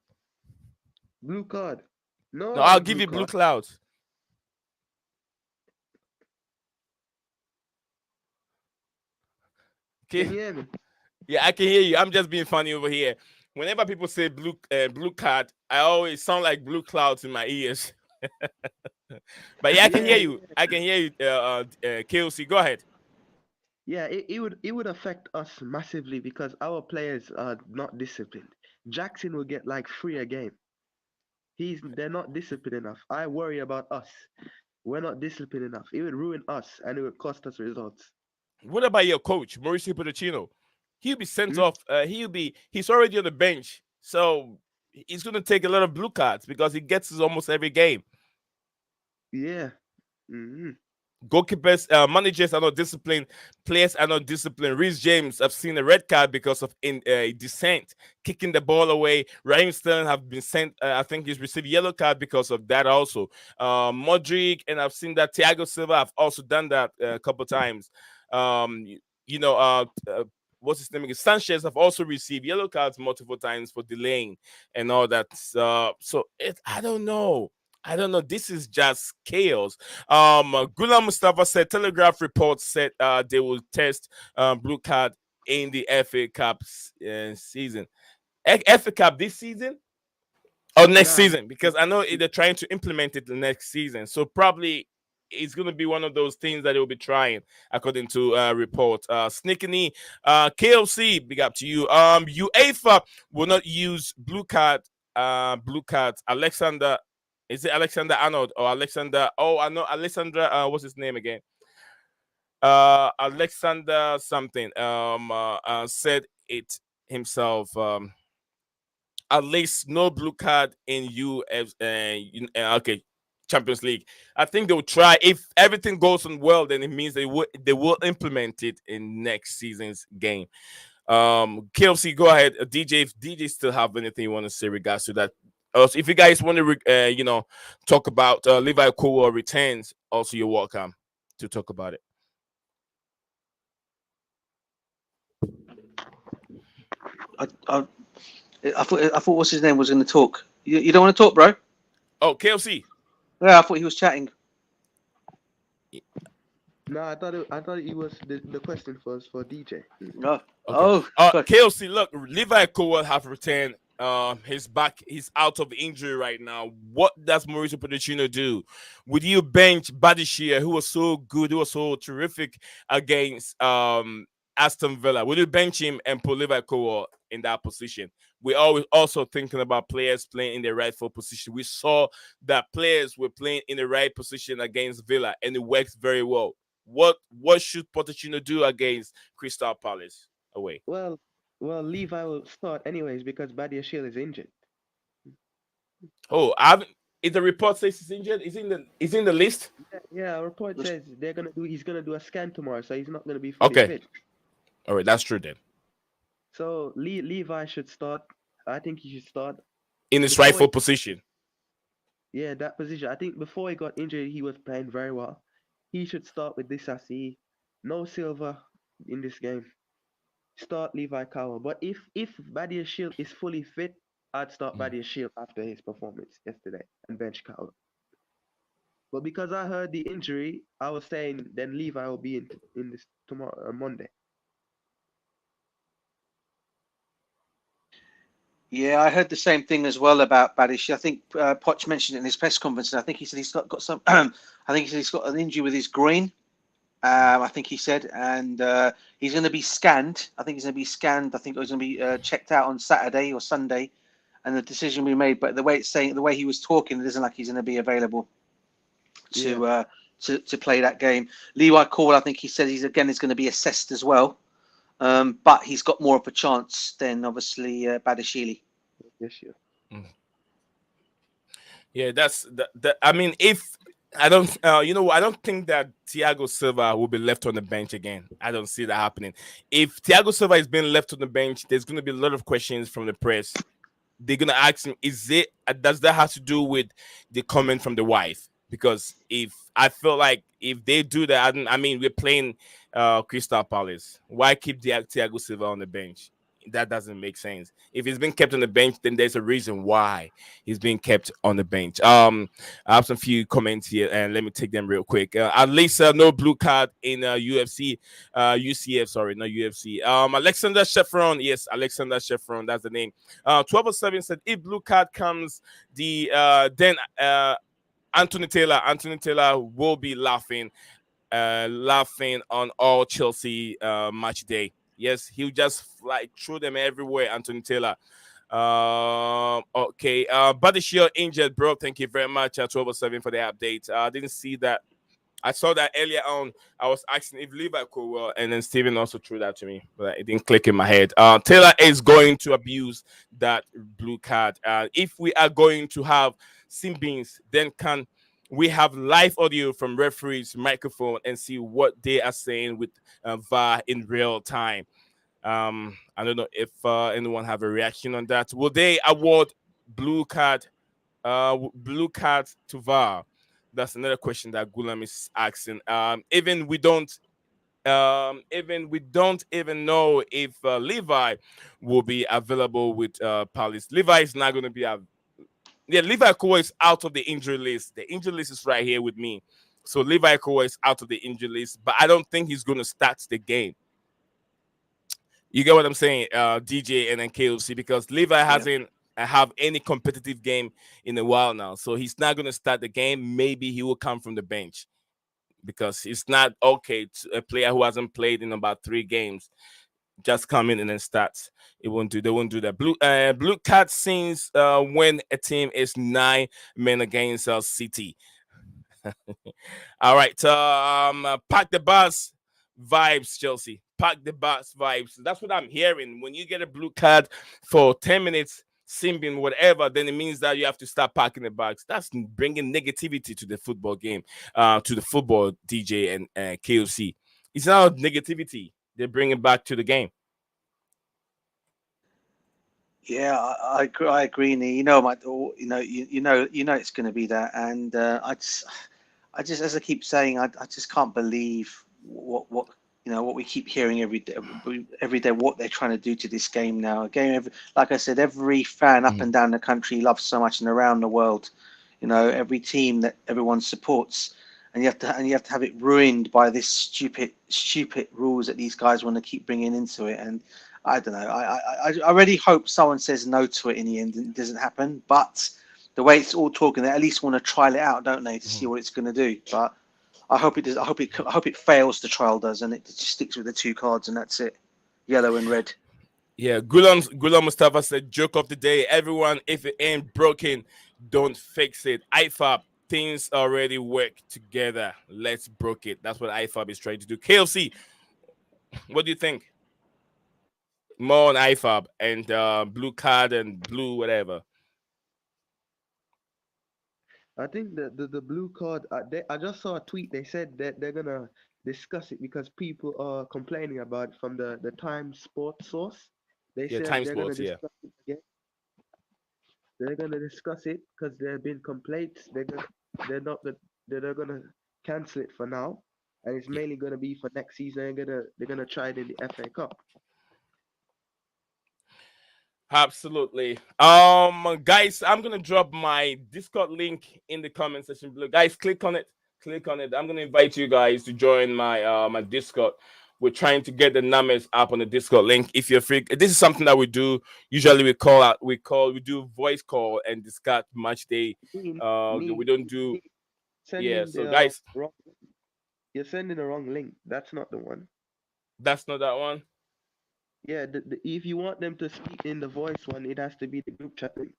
Blue card. No No, I'll other give blue you blue card. cloud. Can Okay. you hear me? Yeah, I can hear you. I'm just being funny over here. Whenever people say blue card, I always sound like blue clouds in my ears. But yeah, I can hear Yeah, you. I can hear you. KOC, go ahead. yeah. It would affect us massively because our players are not disciplined. Jackson will get like 3 a game. They're not disciplined enough. I worry about us. We're not disciplined enough. It would ruin us and it would cost us results. What about your coach, Mauricio Pochettino? He'll be sent Hmm? off. He's already on the bench, so he's going to take a lot of blue cards because he gets us almost every game. Yeah. Hmm. Goalkeepers, managers are not disciplined. Players are not disciplined. Reece James, I've seen a red card because of in dissent, kicking the ball away. Raheem Sterling have been sent. I think he's received yellow card because of that also. Modric, and I've seen that Thiago Silva have also done that a couple times. Um, you, you know, what's his name again? Sanchez have also received yellow cards multiple times for delaying and all that. I don't know. I don't know. This is just chaos. Ghulam Mustafa said Telegraph reports said they will test blue card in the FA Cup season. FA Cup this season or next Nah. season? Because I know they're trying to implement it the next season. So probably it's going to be one of those things that they'll be trying, according to report. Sneakiny, KLC, big up to you. UEFA will not use blue card. Blue cards. Alexander, is it Alexander Arnold or Alexander? Oh, I know Alexander. What's his name again? Alexander something. Said it himself. At least no blue card in okay, Champions League. I think they'll try. If everything goes on well, then it means they will implement it in next season's game. KLC, go ahead. DJ, if DJ still have anything you want to say regards to that. Also, if you guys want to, talk about Levi Colwill returns, also you're welcome to talk about it. I, I, I thought what's his name was going to talk. You don't want to talk, bro? Oh, KLC. Yeah, I thought he was chatting. No, I thought it was the question was for DJ. No. Okay. Oh, God. KLC, look, Levi Colwill have returned. He's back. He's out of injury right now. What does Mauricio Pochettino do? Would you bench Badishia, who was so good, who was so terrific against Aston Villa? Would you bench him and put Levi Colwill in that position? We're always also thinking about players playing in the rightful position. We saw that players were playing in the right position against Villa, and it works very well. What should Pochettino do against Crystal Palace away? Well, Well, Levi will start anyways because Badiashile is injured. Oh, I haven't. Is the report says he's injured? Is in the list? Yeah, a report says he's gonna do a scan tomorrow, so he's not gonna be fully Okay, fit. all right, that's true then. So Levi should start. I think he should start In his before rightful he, position. yeah, that position. I think before he got injured, he was playing very well. He should start with this SE. No Silver in this game. Start Levi Cowell. But if Badia Shield is fully fit, I'd start Mm. Badia Shield after his performance yesterday and bench Cowell. But because I heard the injury, I was saying then Levi will be in this tomorrow Monday. Yeah, I heard the same thing as well about Badish. I think Poch mentioned it in his press conference, and I think he said he's got some. I think he said he's got an injury with his groin. I think he said, and he's going to be scanned. I think he's going to be scanned. I think he's going to be checked out on Saturday or Sunday, and the decision will be made. But the way it's saying, the way he was talking, it isn't like he's going to be available Yeah, to play that game. Levi Call, I think he said he's going to be assessed as well, but he's got more of a chance than obviously Badashili. yes, yeah. Mm. Yeah, that's that. I mean, if I don't, I don't think that Thiago Silva will be left on the bench again. I don't see that happening. If Thiago Silva is being left on the bench, there's going to be a lot of questions from the press. They're gonna ask him, is it does that have to do with the comment from the wife? Because if I feel like if they do that, I mean we're playing Crystal Palace. Why keep Thiago Silva on the bench? That doesn't make sense. If he's been kept on the bench, then there's a reason why he's being kept on the bench. I have some few comments here, and let me take them real quick. At least no blue card in UFC, UCF. Sorry, not UFC. Alexander Sheffron. Yes, Alexander Sheffron. That's the name. 1207 said if blue card comes, then Anthony Taylor will be laughing on all Chelsea match day. Yes, he'll just like throw them everywhere. Anthony Taylor. Okay. Badishio injured, bro. Thank you very much. 1207 for the update. I didn't see that. I saw that earlier on. I was asking if Levi could well, and then Steven also threw that to me, but it didn't click in my head. Taylor is going to abuse that blue card. If we are going to have sim beans, then can we have live audio from referees' microphone and see what they are saying with VAR in real time? I don't know if anyone have a reaction on that. Will they award blue card blue cards to VAR? That's another question that Gulam is asking. Even we don't even know if Levi will be available with Palace. Levi is not going to be Levi Kowa is out of the injury list. The injury list is right here with me. So Levi Kowa is out of the injury list, but I don't think he's going to start the game. You get what I'm saying, DJ and then KOC, because Levi Yeah. hasn't have any competitive game in a while now, so he's not going to start the game. Maybe he will come from the bench because it's not okay to a player who hasn't played in about 3 games just come in and then starts. It won't do. They won't do that. Blue card scenes when a team is 9 men against City. All right. Pack the bus vibes, Chelsea. Pack the bus vibes. That's what I'm hearing. When you get a blue card for 10 minutes, simbing, whatever, then it means that you have to start packing the bags. That's bringing negativity to the football game, to the football DJ and KOC. It's not negativity. They bring it back to the game. Yeah, I agree, Nee. You know, you know, it's going to be that, and I just, as I keep saying, I just can't believe what what we keep hearing every day, what they're trying to do to this game now. A game, like I said, every fan up Mhm. and down the country loves so much, and around the world, every team that everyone supports, and you have to have it ruined by this stupid rules that these guys want to keep bringing into it. And I don't know. I really hope someone says no to it in the end and it doesn't happen. But the way it's all talking, they at least want to trial it out, don't they, to see Mhm. what it's going to do. But I hope it does. I hope it fails. The trial does, and it just sticks with the 2 cards, and that's it, yellow and red. Yeah, Gulam Mustafa said, joke of the day. Everyone, if it ain't broken, don't fix it. IFAB, things already work together. Let's broke it. That's what IFAB is trying to do. KLC, what do you think? More on IFAB and blue card and blue whatever. I think the blue card. I just saw a tweet. They said that they're gonna discuss it because people are complaining about it from the Time Sport source. They Yeah, said time they're gonna sports. Yeah, discuss it again. They're gonna discuss it because there have been complaints. They're not the they're gonna cancel it for now, and it's yeah. mainly gonna be for next season. They're gonna try it in the FA Cup. Absolutely. Guys, I'm gonna drop my Discord link in the comment section below. Guys, click on it. Click on it. I'm gonna invite you guys to join my Discord. We're trying to get the numbers up on the Discord link. If you're free, this is something that we do. Usually, we do voice call and discuss match day. We don't do. Me Yeah. sending So, the guys, wrong. You're sending the wrong link. That's not the one. that's not that one. Yeah, if you want them to speak in the voice one, it has to be the group chat link.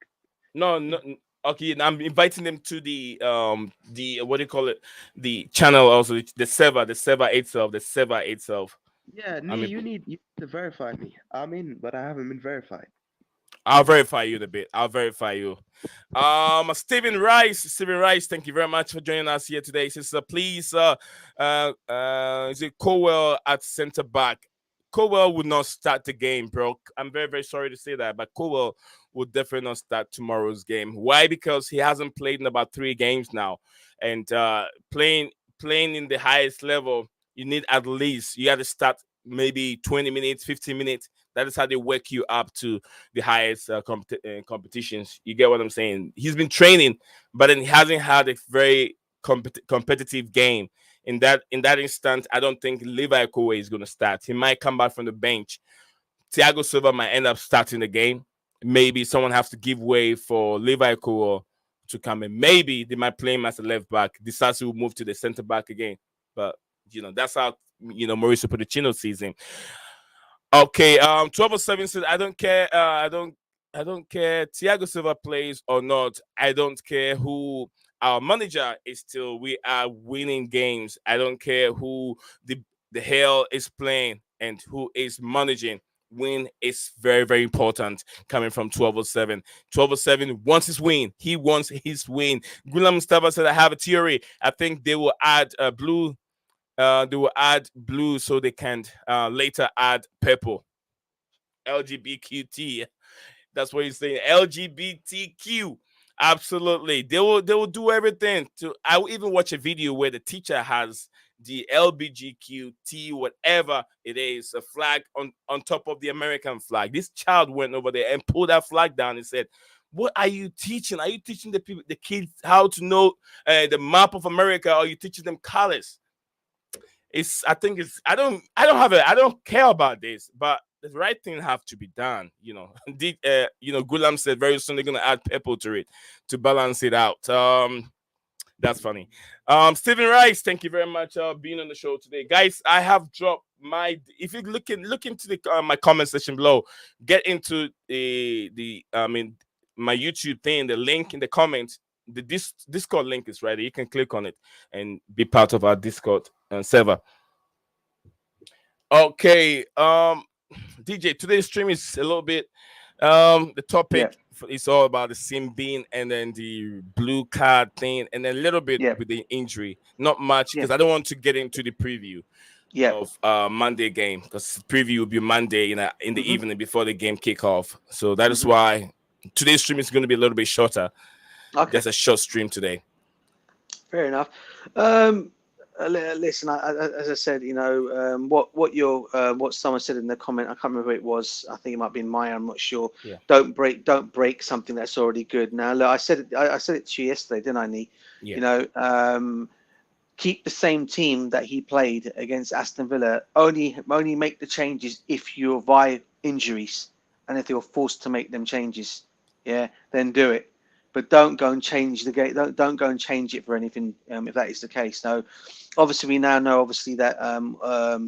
No, no. Okay, I'm inviting them to the what do you call it? The channel also, the server itself. Yeah, I Nee, mean, you need to verify me. I'm in, but I haven't been verified. I'll verify you in a bit. I'll verify you. Stephen Rice, thank you very much for joining us here today. Sister, please, is it Colwill at center back? Colwill would not start the game, bro. I'm very, very sorry to say that, but Colwill will definitely not start tomorrow's game. Why? Because he hasn't played in about 3 games now, and playing in the highest level, you need at least you got to start maybe 20 minutes, 15 minutes. That is how they work you up to the highest competitions. You get what I'm saying? He's been training, but then he hasn't had a very competitive game. In that instance, I don't think Levi is going to start. He might come back from the bench. Thiago Silva might end up starting the game. Maybe someone has to give way for Levi to come in. Maybe they might play him as a left back. Disasi will move to the center back again. But that's how Mauricio Pochettino sees him. Okay, 1207 says I don't care. I don't care. Thiago Silva plays or not. I don't care who our manager is. Still, we are winning games. I don't care who the hell is playing and who is managing. Win is very, very important. Coming from 1207. 1207 wants his win. He wants his win. Gulam Mustafa said, I have a theory. I think they will add blue. They will add blue so they can later add purple. LGBTQ. That's what he's saying. LGBTQ. Absolutely. They will do everything to. I will even watch a video where the teacher has the LBGQT, whatever it is, a flag on top of the American flag. This child went over there and pulled that flag down and said, "What are you teaching? Are you teaching the kids how to know the map of America? Or are you teaching them colors?" I think it's I don't care about this, but the right thing have to be done. Gulam said very soon they're gonna add purple to it to balance it out. That's funny. Stephen Rice, thank you very much being on the show today, guys. I have dropped my. If you look into the my comment section below, get into the my YouTube thing, the link in the comments. The Discord link is right there. You can click on it and be part of our Discord server. Okay, DJ, today's stream is a little bit. The Yeah, topic is all about the sim being and then the blue card thing, and then a little bit yeah, with the injury. Not much yeah, because I don't want to get into the preview yeah. of Monday game because preview will be Monday in the Hmm. evening before the game kick off. So that is Hmm. why today's stream is going to be a little bit shorter. Okay, Just a short stream today. fair enough. Listen, as I said, what someone said in the comment, I can't remember who it was. I think it might be in Maya. I'm not sure. Yeah. Don't break something that's already good. Now, look, I said it to you yesterday, didn't I, Nee? Yeah. Keep the same team that he played against Aston Villa. Only make the changes if you survive injuries and if you're forced to make them changes. Yeah, then do it. But don't go and change the game. Don't go and change it for anything if that is the case. No, obviously we now know that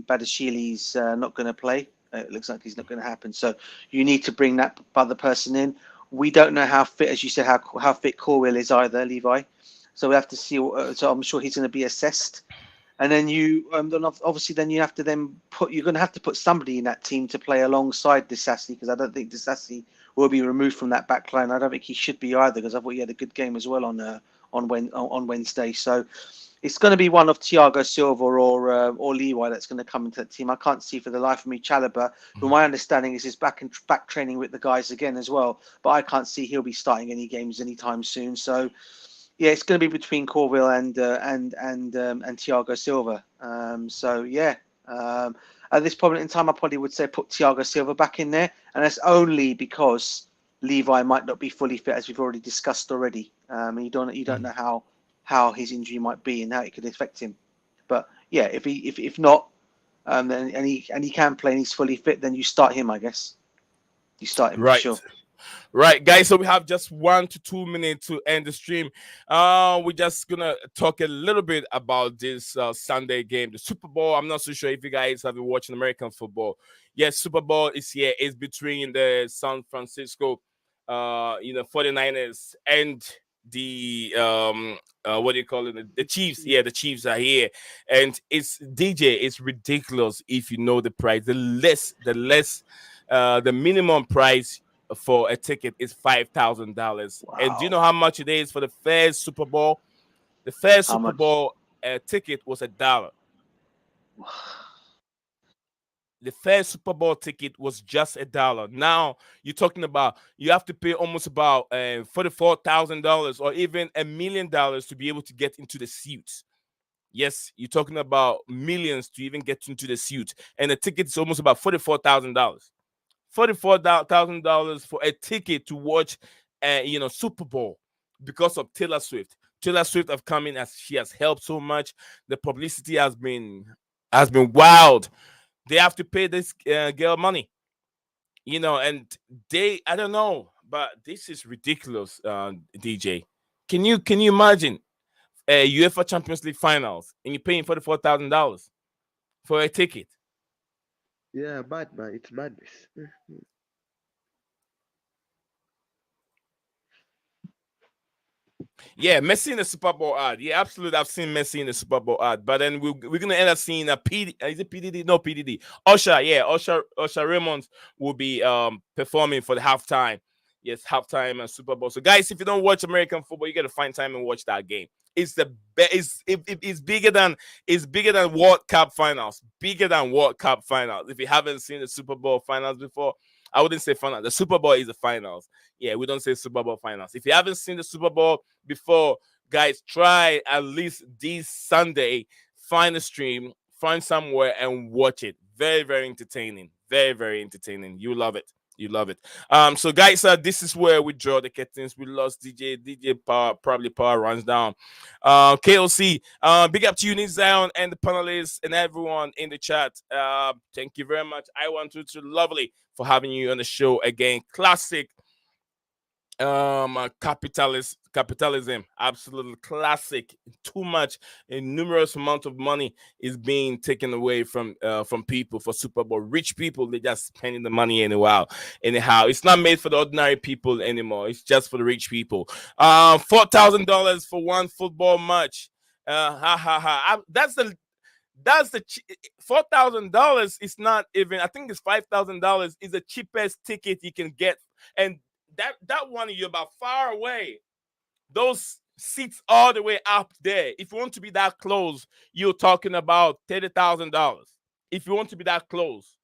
Badashili's not going to play. It looks like he's not going to happen. So you need to bring that other person in. We don't know how fit, as you said, how fit Colwill is either, Levi. So we have to see. So I'm sure he's going to be assessed. and then obviously then you have to you're going to have to put somebody in that team to play alongside Disassi, because I don't think Disassi will be removed from that back line. I don't think he should be either, because I thought he had a good game as well on Wednesday. So it's going to be one of Thiago Silva or Levi that's going to come into the team. I can't see for the life of me Chalobah, who my understanding is back training with the guys again as well. But I can't see he'll be starting any games anytime soon. So yeah, it's going to be between Colwill and Thiago Silva. So yeah, at this point in time, I probably would say put Thiago Silva back in there, and that's only because Levi might not be fully fit, as we've already discussed already. You don't know how his injury might be and how it could affect him. But yeah, if not, then and he can play and he's fully fit, then you start him. I guess you start him for Right. sure. Right, guys. So we have just 1 to 2 minutes to end the stream. We're just gonna talk a little bit about this Sunday game, the Super Bowl. I'm not so sure if you guys have been watching American football. Yes, Super Bowl is here. It's between the San Francisco, 49ers and the what do you call it? The Chiefs. Yeah, the Chiefs are here, and it's DJ. It's ridiculous if you know the price. The minimum price for a ticket is $5,000. And do you Wow. know how much it is for the first Super Bowl? The first How Super much? Bowl ticket was $1. The first Super Bowl ticket was just $1. Now you're talking about you have to pay almost about $44,000 or even $1 million to be able to get into the suite. Yes, you're talking about millions to even get into the suite, and the ticket is almost about $44,000. $44,000 for a ticket to watch, Super Bowl because of Taylor Swift. Taylor Swift have come in as she has helped so much. The publicity has been wild. They have to pay this girl money, and I don't know, but this is ridiculous, DJ. Can you imagine UEFA Champions League finals and you're paying $44,000 for a ticket? Yeah, bad man. It's madness. Yeah, Messi in the Super Bowl ad. Yeah, absolutely. I've seen Messi in the Super Bowl ad. But then we're gonna end up seeing a PD. Is it PDD? No, PDD. Usher. Yeah, Usher Raymond will be performing for the halftime. Yes, halftime and Super Bowl. So guys, if you don't watch American football, you gotta find time and watch that game. It's the best. It's bigger than World Cup finals. Bigger than World Cup finals. If you haven't seen the Super Bowl finals before, I wouldn't say finals. The Super Bowl is the finals. Yeah, we don't say Super Bowl finals. If you haven't seen the Super Bowl before, guys, try at least this Sunday, find a stream, find somewhere and watch it. Very, very entertaining. Very, very entertaining. You love it. You love it. So guys, this is where we draw the curtains. We lost DJ Power, probably Power runs down. KOC, big up to you, Nick Zion, and the panelists and everyone in the chat. Thank you very much. I want to lovely for having you on the show again. Classic capitalism, absolutely classic. Too much, a numerous amount of money is being taken away from people for Super Bowl. Rich people, they just spending the money anyhow. It's not made for the ordinary people anymore. It's just for the rich people. $4,000 for one football match. Ha ha ha. That's the $4,000 is not even. I think it's $5,000 is the cheapest ticket you can get, and that one you're about far away. Those seats all the way up there. If you want to be that close, you're talking about $30,000. If you want to be that close,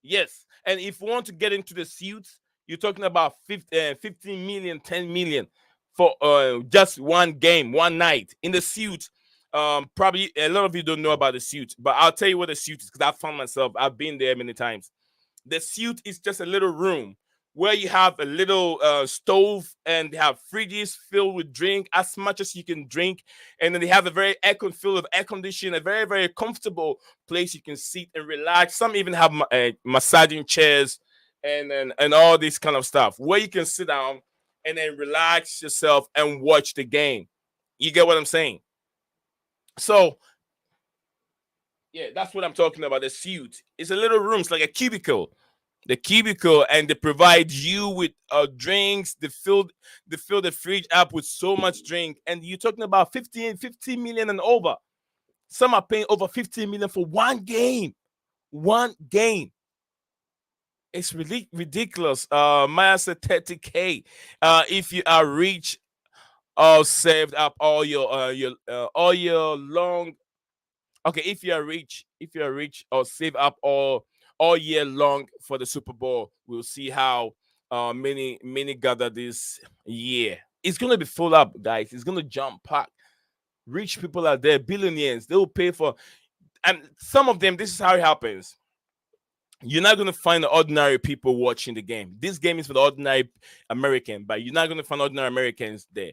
yes. And if you want to get into the suits, you're talking about 15 million, 10 million for just one game, one night in the suit. Probably a lot of you don't know about the suit, but I'll tell you what the suit is because I found myself. I've been there many times. The suite is just a little room where you have a little stove and they have fridges filled with drink as much as you can drink, and then they have a very filled with air conditioning, a very very comfortable place you can sit and relax. Some even have massaging chairs and all this kind of stuff where you can sit down and then relax yourself and watch the game. You get what I'm saying? So yeah, that's what I'm talking about. The suite. It's a little room. It's like a cubicle. The cubicle, and they provide you with drinks. They fill the fridge up with so much drink, and you're talking about 15 million and over. Some are paying over 50 million for one game. One game. It's really ridiculous. Maya said 30K. If you are rich or saved up all your long. Okay, if you are rich or save up all year long for the Super Bowl, we'll see how many gather this year. It's gonna be full up, guys. It's gonna jump pack. Rich people are there, billionaires. They will pay for, and some of them. This is how it happens. You're not going to find the ordinary people watching the game. This game is for the ordinary American, but you're not going to find ordinary Americans there.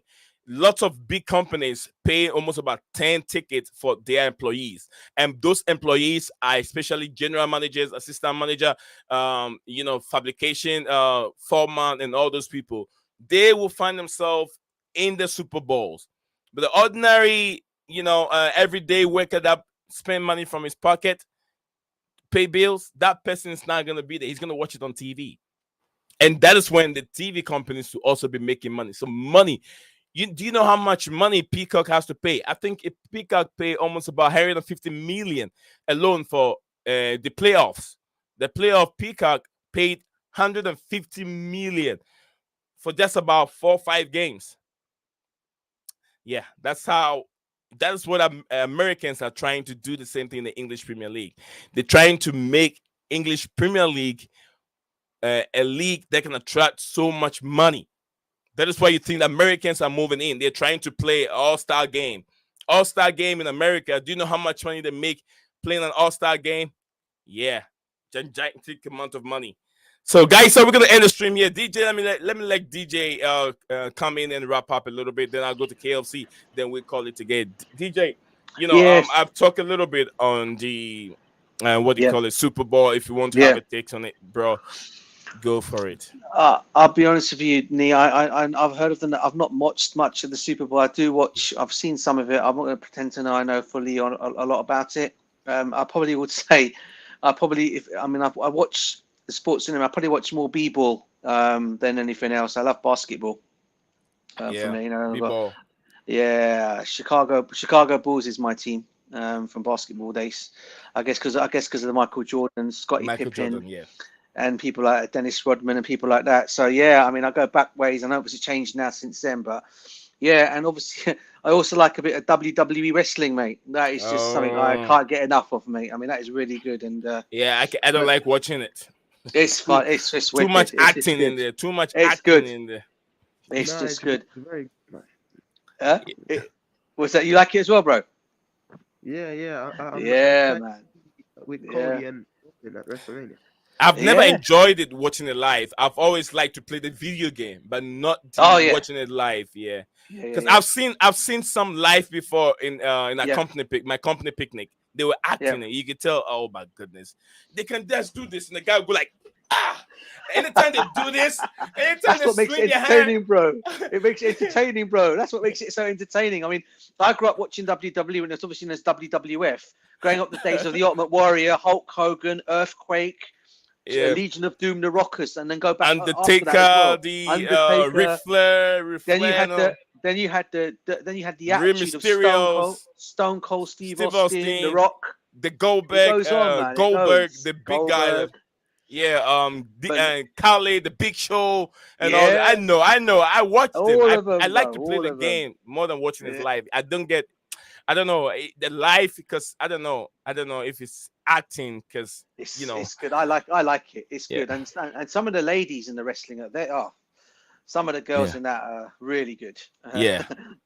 Lots of big companies pay almost about 10 tickets for their employees, and those employees are especially general managers, assistant manager, fabrication foreman, and all those people. They will find themselves in the Super Bowls. But the ordinary, everyday worker that spend money from his pocket, pay bills, that person is not going to be there. He's going to watch it on TV. And that is when the TV companies will also be making money. So money, do you know how much money Peacock has to pay? I think Peacock pay almost about 150 million alone for the playoffs. The playoff Peacock paid 150 million for just about 4 or 5 games. Yeah, that is what Americans are trying to do, the same thing in the English Premier League. They're trying to make English Premier League a league that can attract so much money. That is why you think Americans are moving in. They're trying to play all-star game. All-star game in America. Do you know how much money they make playing an all-star game? Yeah, gigantic amount of money. So, guys, so we're gonna end the stream here. DJ, let me let DJ come in and wrap up a little bit. Then I'll go to KLC. Then we call it again. DJ, Yes. I've talked a little bit on the what do you call it, Super Bowl. If you want to have a take on it, bro, go for it. I'll be honest with you, Nee. I've heard of them. I've not watched much of the Super Bowl. I do watch. I've seen some of it. I'm not going to pretend to know I know fully on a lot about it. I probably would say, I watch the sports cinema. I probably watch more b-ball than anything else. I love basketball. For me, b-ball. Chicago Bulls is my team from basketball days. I guess because of the Michael Jordan, Scottie Pippen. Jordan, and people like Dennis Rodman and people like that. So yeah, I mean, I go back ways. I know it's changed now since then, but yeah, and obviously I also like a bit of WWE wrestling, mate. That is just something I can't get enough of, mate. I mean, that is really good. And I don't like watching it. It's fun. It's just too much acting in there. Too much acting in there. It's just good. Very good. Was that you like it as well, bro? Yeah. I'm man. With Cody and at WrestleMania. I've never enjoyed it watching it live. I've always liked to play the video game, but not watching it live. Yeah, because I've seen some live before in my company picnic. They were acting it. You could tell. Oh my goodness, they can just do this, and the guy would go like, ah. Anytime they do this, that's what makes it entertaining, bro. It makes it entertaining, bro. That's what makes it so entertaining. I mean, I grew up watching WWE, and it's obviously known as WWF. Growing up the days of the Ultimate Warrior, Hulk Hogan, Earthquake. Legion of Doom, the Rockers, and then go back. Undertaker, Undertaker. Ric Flair. Then you had the attitude of Stone Cold, Steve Austin, The Rock, the Goldberg, the big guy. Kale, the Big Show, and all that. I know. I watched them. I like to play the game more than watching it live. I don't know the live because I don't know if it's acting because it's good. I like it. It's good, and some of the ladies in the wrestling they are. Some of the girls in that are really good.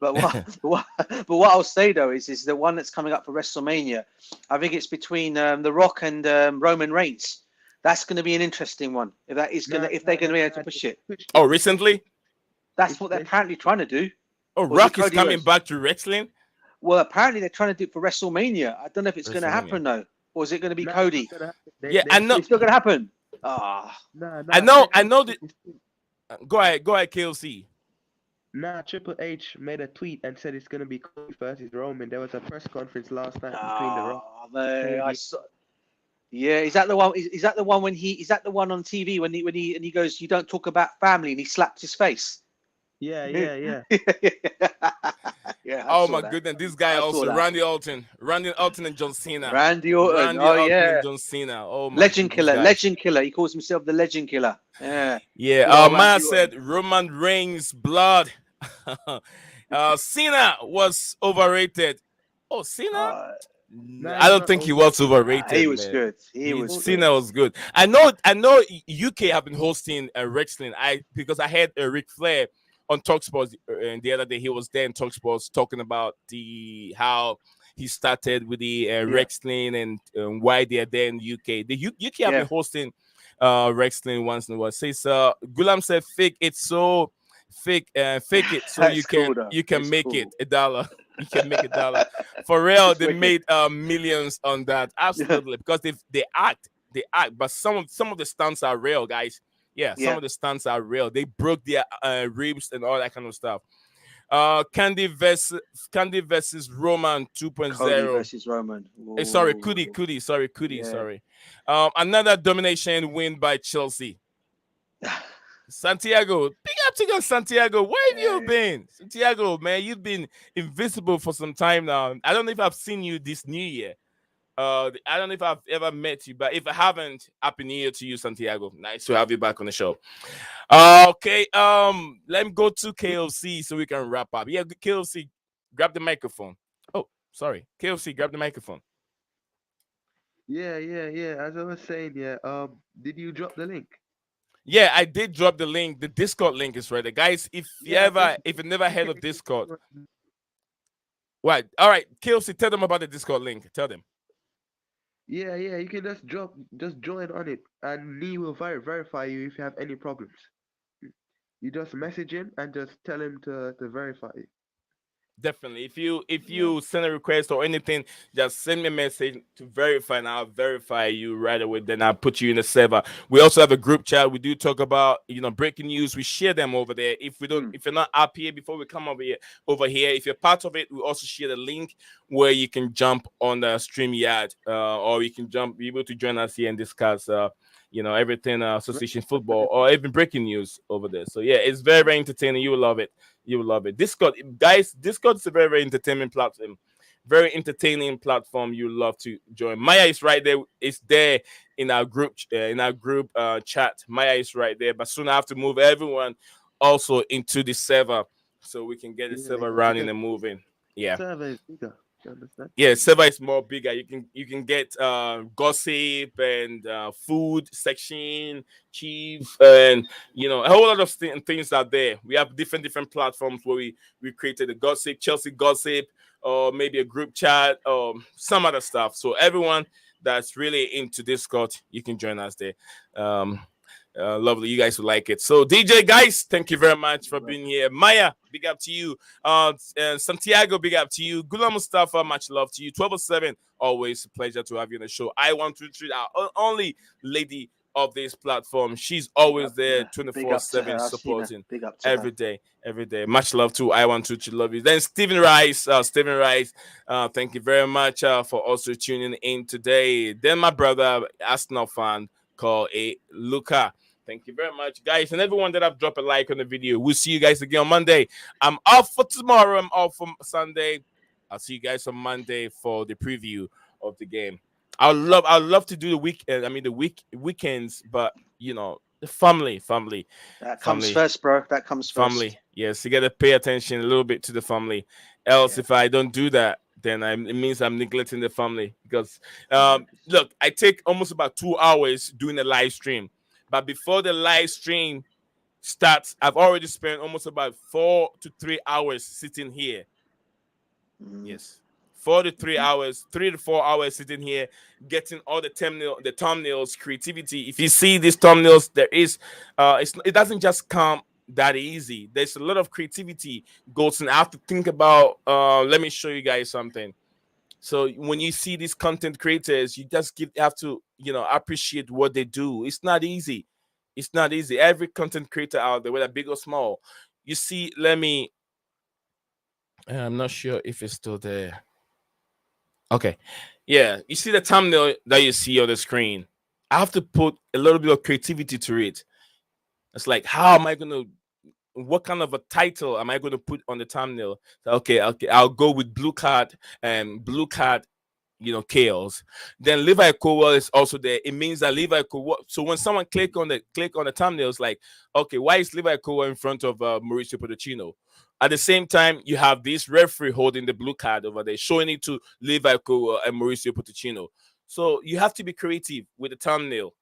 But what I'll say though is the one that's coming up for WrestleMania. I think it's between The Rock and Roman Reigns. That's going to be an interesting one. If they're going to be able to push it. Oh, recently? That's what they're apparently trying to do. Oh, Rock is coming back to wrestling? Well, apparently they're trying to do it for WrestleMania. I don't know if it's going to happen though, or is it going to be Cody? I know it's not going to happen. I know that. Go ahead, KLC. Triple H made a tweet and said it's going to be Cody versus Roman. There was a press conference last night between the Rock. I saw. Yeah, is that the one? Is that the one on TV when he goes, "You don't talk about family," and he slapped his face? Yeah. Yeah, I Oh saw my that. goodness, this guy I saw also that. Randy Orton and John Cena, Randy Orton. Randy Oh Orton and yeah, John Cena. Oh my legend goodness, killer, guys. legend killer. He calls himself the legend killer. Yeah, Yeah, good old Maya Randy Orton. said Roman Reigns blood. Cena was overrated. Oh, Cena? Uh, Nah, I he's don't not think he was overrated. overrated, he was man. good. He was good. Cena was good. I know. UK have been hosting wrestling. Because I had Ric Flair on Talksports and the other day he was there in Talksports talking about the how he started with the Yeah, wrestling and why they are there in the UK. The UK have yeah. been hosting wrestling once in a while. Says Gulam said fake it so fake it so That's cool though. you can It's make it cool. a dollar. You can make a dollar. For real, It's they wicked. made millions on that. Yeah, Absolutely, because they act, but some of the stunts are real, guys. Yeah, some yeah. of the stunts are real. They broke their ribs and all that kind of stuff. Candy versus Roman Cody 2.0. versus Roman. Sorry, Ooh, Cudi, yeah. sorry. Another domination win by Chelsea. Santiago, big up to you, Santiago. Where have you Yeah, been? Santiago, man, you've been invisible for some time now. I don't know if I've seen you this new year. I don't know if I've ever met you, but if I haven't, happy new year to you, Santiago. Nice to have you back on the show. Okay, let me go to KOC so we can wrap up. Yeah, KOC, grab the microphone. Oh, sorry. KOC, grab the microphone. Yeah. As I was saying, yeah. Did you drop the link? Yeah, I did drop the link. The Discord link is right there. Guys, Yeah, I just if you never heard of came Discord, in. what? All right, KOC, tell them about the Discord link. Tell them. Yeah. You can just join on it, and Lee will verify you if you have any problems. You just message him and just tell him to verify you. Definitely. If yeah. you send a request or anything, just send me a message to verify, and I'll verify you right away. Then I'll put you in the server. We also have a group chat. We do talk about breaking news. We share them over there. Mm. If you're not up here before we come over here, if you're part of it, we also share the link where you can jump on the stream yard, or you can be able to join us here and discuss everything association football or even breaking news over there. So yeah, it's very, very entertaining. You will love it. You will love it. Discord, guys, Discord is a very, very entertaining platform. Very entertaining platform. You love to join. Maya is right there. It's there in our group. Chat. Maya is right there. But soon I have to move everyone also into the server so we can get the server Yeah, running because and moving. the Yeah. server is bigger. You understand? Yeah, server is more bigger. You can get gossip and food section, chief, and a whole lot of things are there. We have different platforms where we created a gossip, Chelsea gossip, or maybe a group chat, or some other stuff. So everyone that's really into Discord, you can join us there. Um, Lovely, you guys will like it. So, DJ guys, thank you very much for being here. Maya, big up to you. Santiago, big up to you. Gula Mustafa, much love to you. 1207, always a pleasure to have you on the show. I want to treat our only lady of this platform. She's always there Big up to 24/7 her. I've seen her. supporting Big up to her. every day, every day. Much love to I want to love you. Then Stephen Rice, thank you very much for also tuning in today. Then my brother, Arsenal fan called a Luca. Thank you very much, guys, and everyone that have dropped a like on the video. We'll see you guys again on Monday. I'm off for tomorrow. I'm off for Sunday. I'll see you guys on Monday for the preview of the game. I'd love to do the weekend. I mean weekends, but the That comes family, first, bro. That comes first. family. Yes, you gotta pay attention a little bit to the family. Else, Yeah. if I don't do that, then it means I'm neglecting the family. Because 100%. look, I take almost about 2 hours doing a live stream, but before the live stream starts, I've already spent almost about 4 to 3 hours sitting here. Mm. Yes. 4 to 3 hours, 3 to 4 hours sitting here, getting all the thumbnails, creativity. If you see these thumbnails, there is, it doesn't just come that easy. There's a lot of creativity goes in. I have to think about. Let me show you guys something. So when you see these content creators, you just have to appreciate what they do. It's not easy. It's not easy. Every content creator out there, whether big or small, you see. I'm not sure if it's still there. Okay. Yeah. You see the thumbnail that you see on the screen. I have to put a little bit of creativity to it. It's like, how am I going to what kind of a title am I going to put on the thumbnail? So, okay, I'll go with blue card chaos. Then Levi Colwill is also there. It means that Levi Colwill. So when someone click on the thumbnails, like, okay, why is Levi Colwill in front of Mauricio Pochettino? At the same time, you have this referee holding the blue card over there, showing it to Levi Colwill and Mauricio Pochettino. So you have to be creative with the thumbnail,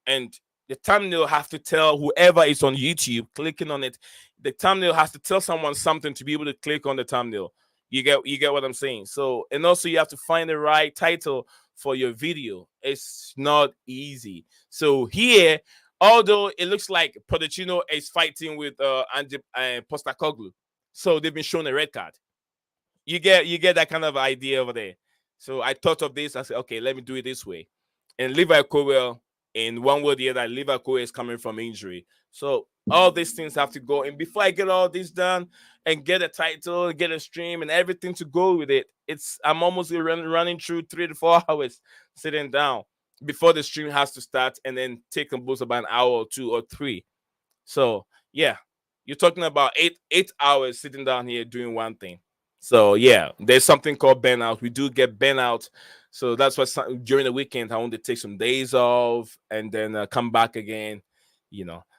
and the thumbnail has to tell whoever is on YouTube clicking on it. The thumbnail has to tell someone something to be able to click on the thumbnail. You get what I'm saying? So, and also you have to find the right title for your video. It's not easy. So here, although it looks like Pochettino is fighting with Postecoglou, so they've been shown a red card. You get that kind of idea over there. So I thought of this. I said, okay, let me do it this way. And Levi Colwill, in one way or the other, Levi Colwill is coming from injury. So all these things have to go. And before I get all this done and get a title, get a stream, and everything to go with it, I'm almost running through 3 to 4 hours sitting down before the stream has to start, and then take about an hour or 2 or 3. So yeah, you're talking about eight hours sitting down here doing one thing. So yeah, there's something called burnout. We do get burnout. So that's why during the weekend I want to take some days off and then come back again,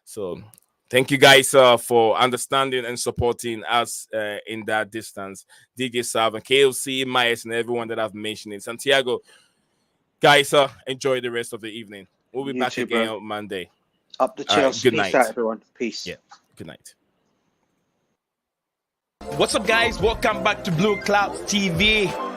So thank you guys for understanding and supporting us in that distance. DJ Sav and KLC, Myers, and everyone that I've mentioned in Santiago. Guys, enjoy the rest of the evening. We'll be back again on Monday. Up the Chelsea. Good night. Peace out, everyone. Peace. Yeah. Good night. What's up, guys? Welcome back to Blueclouds TV.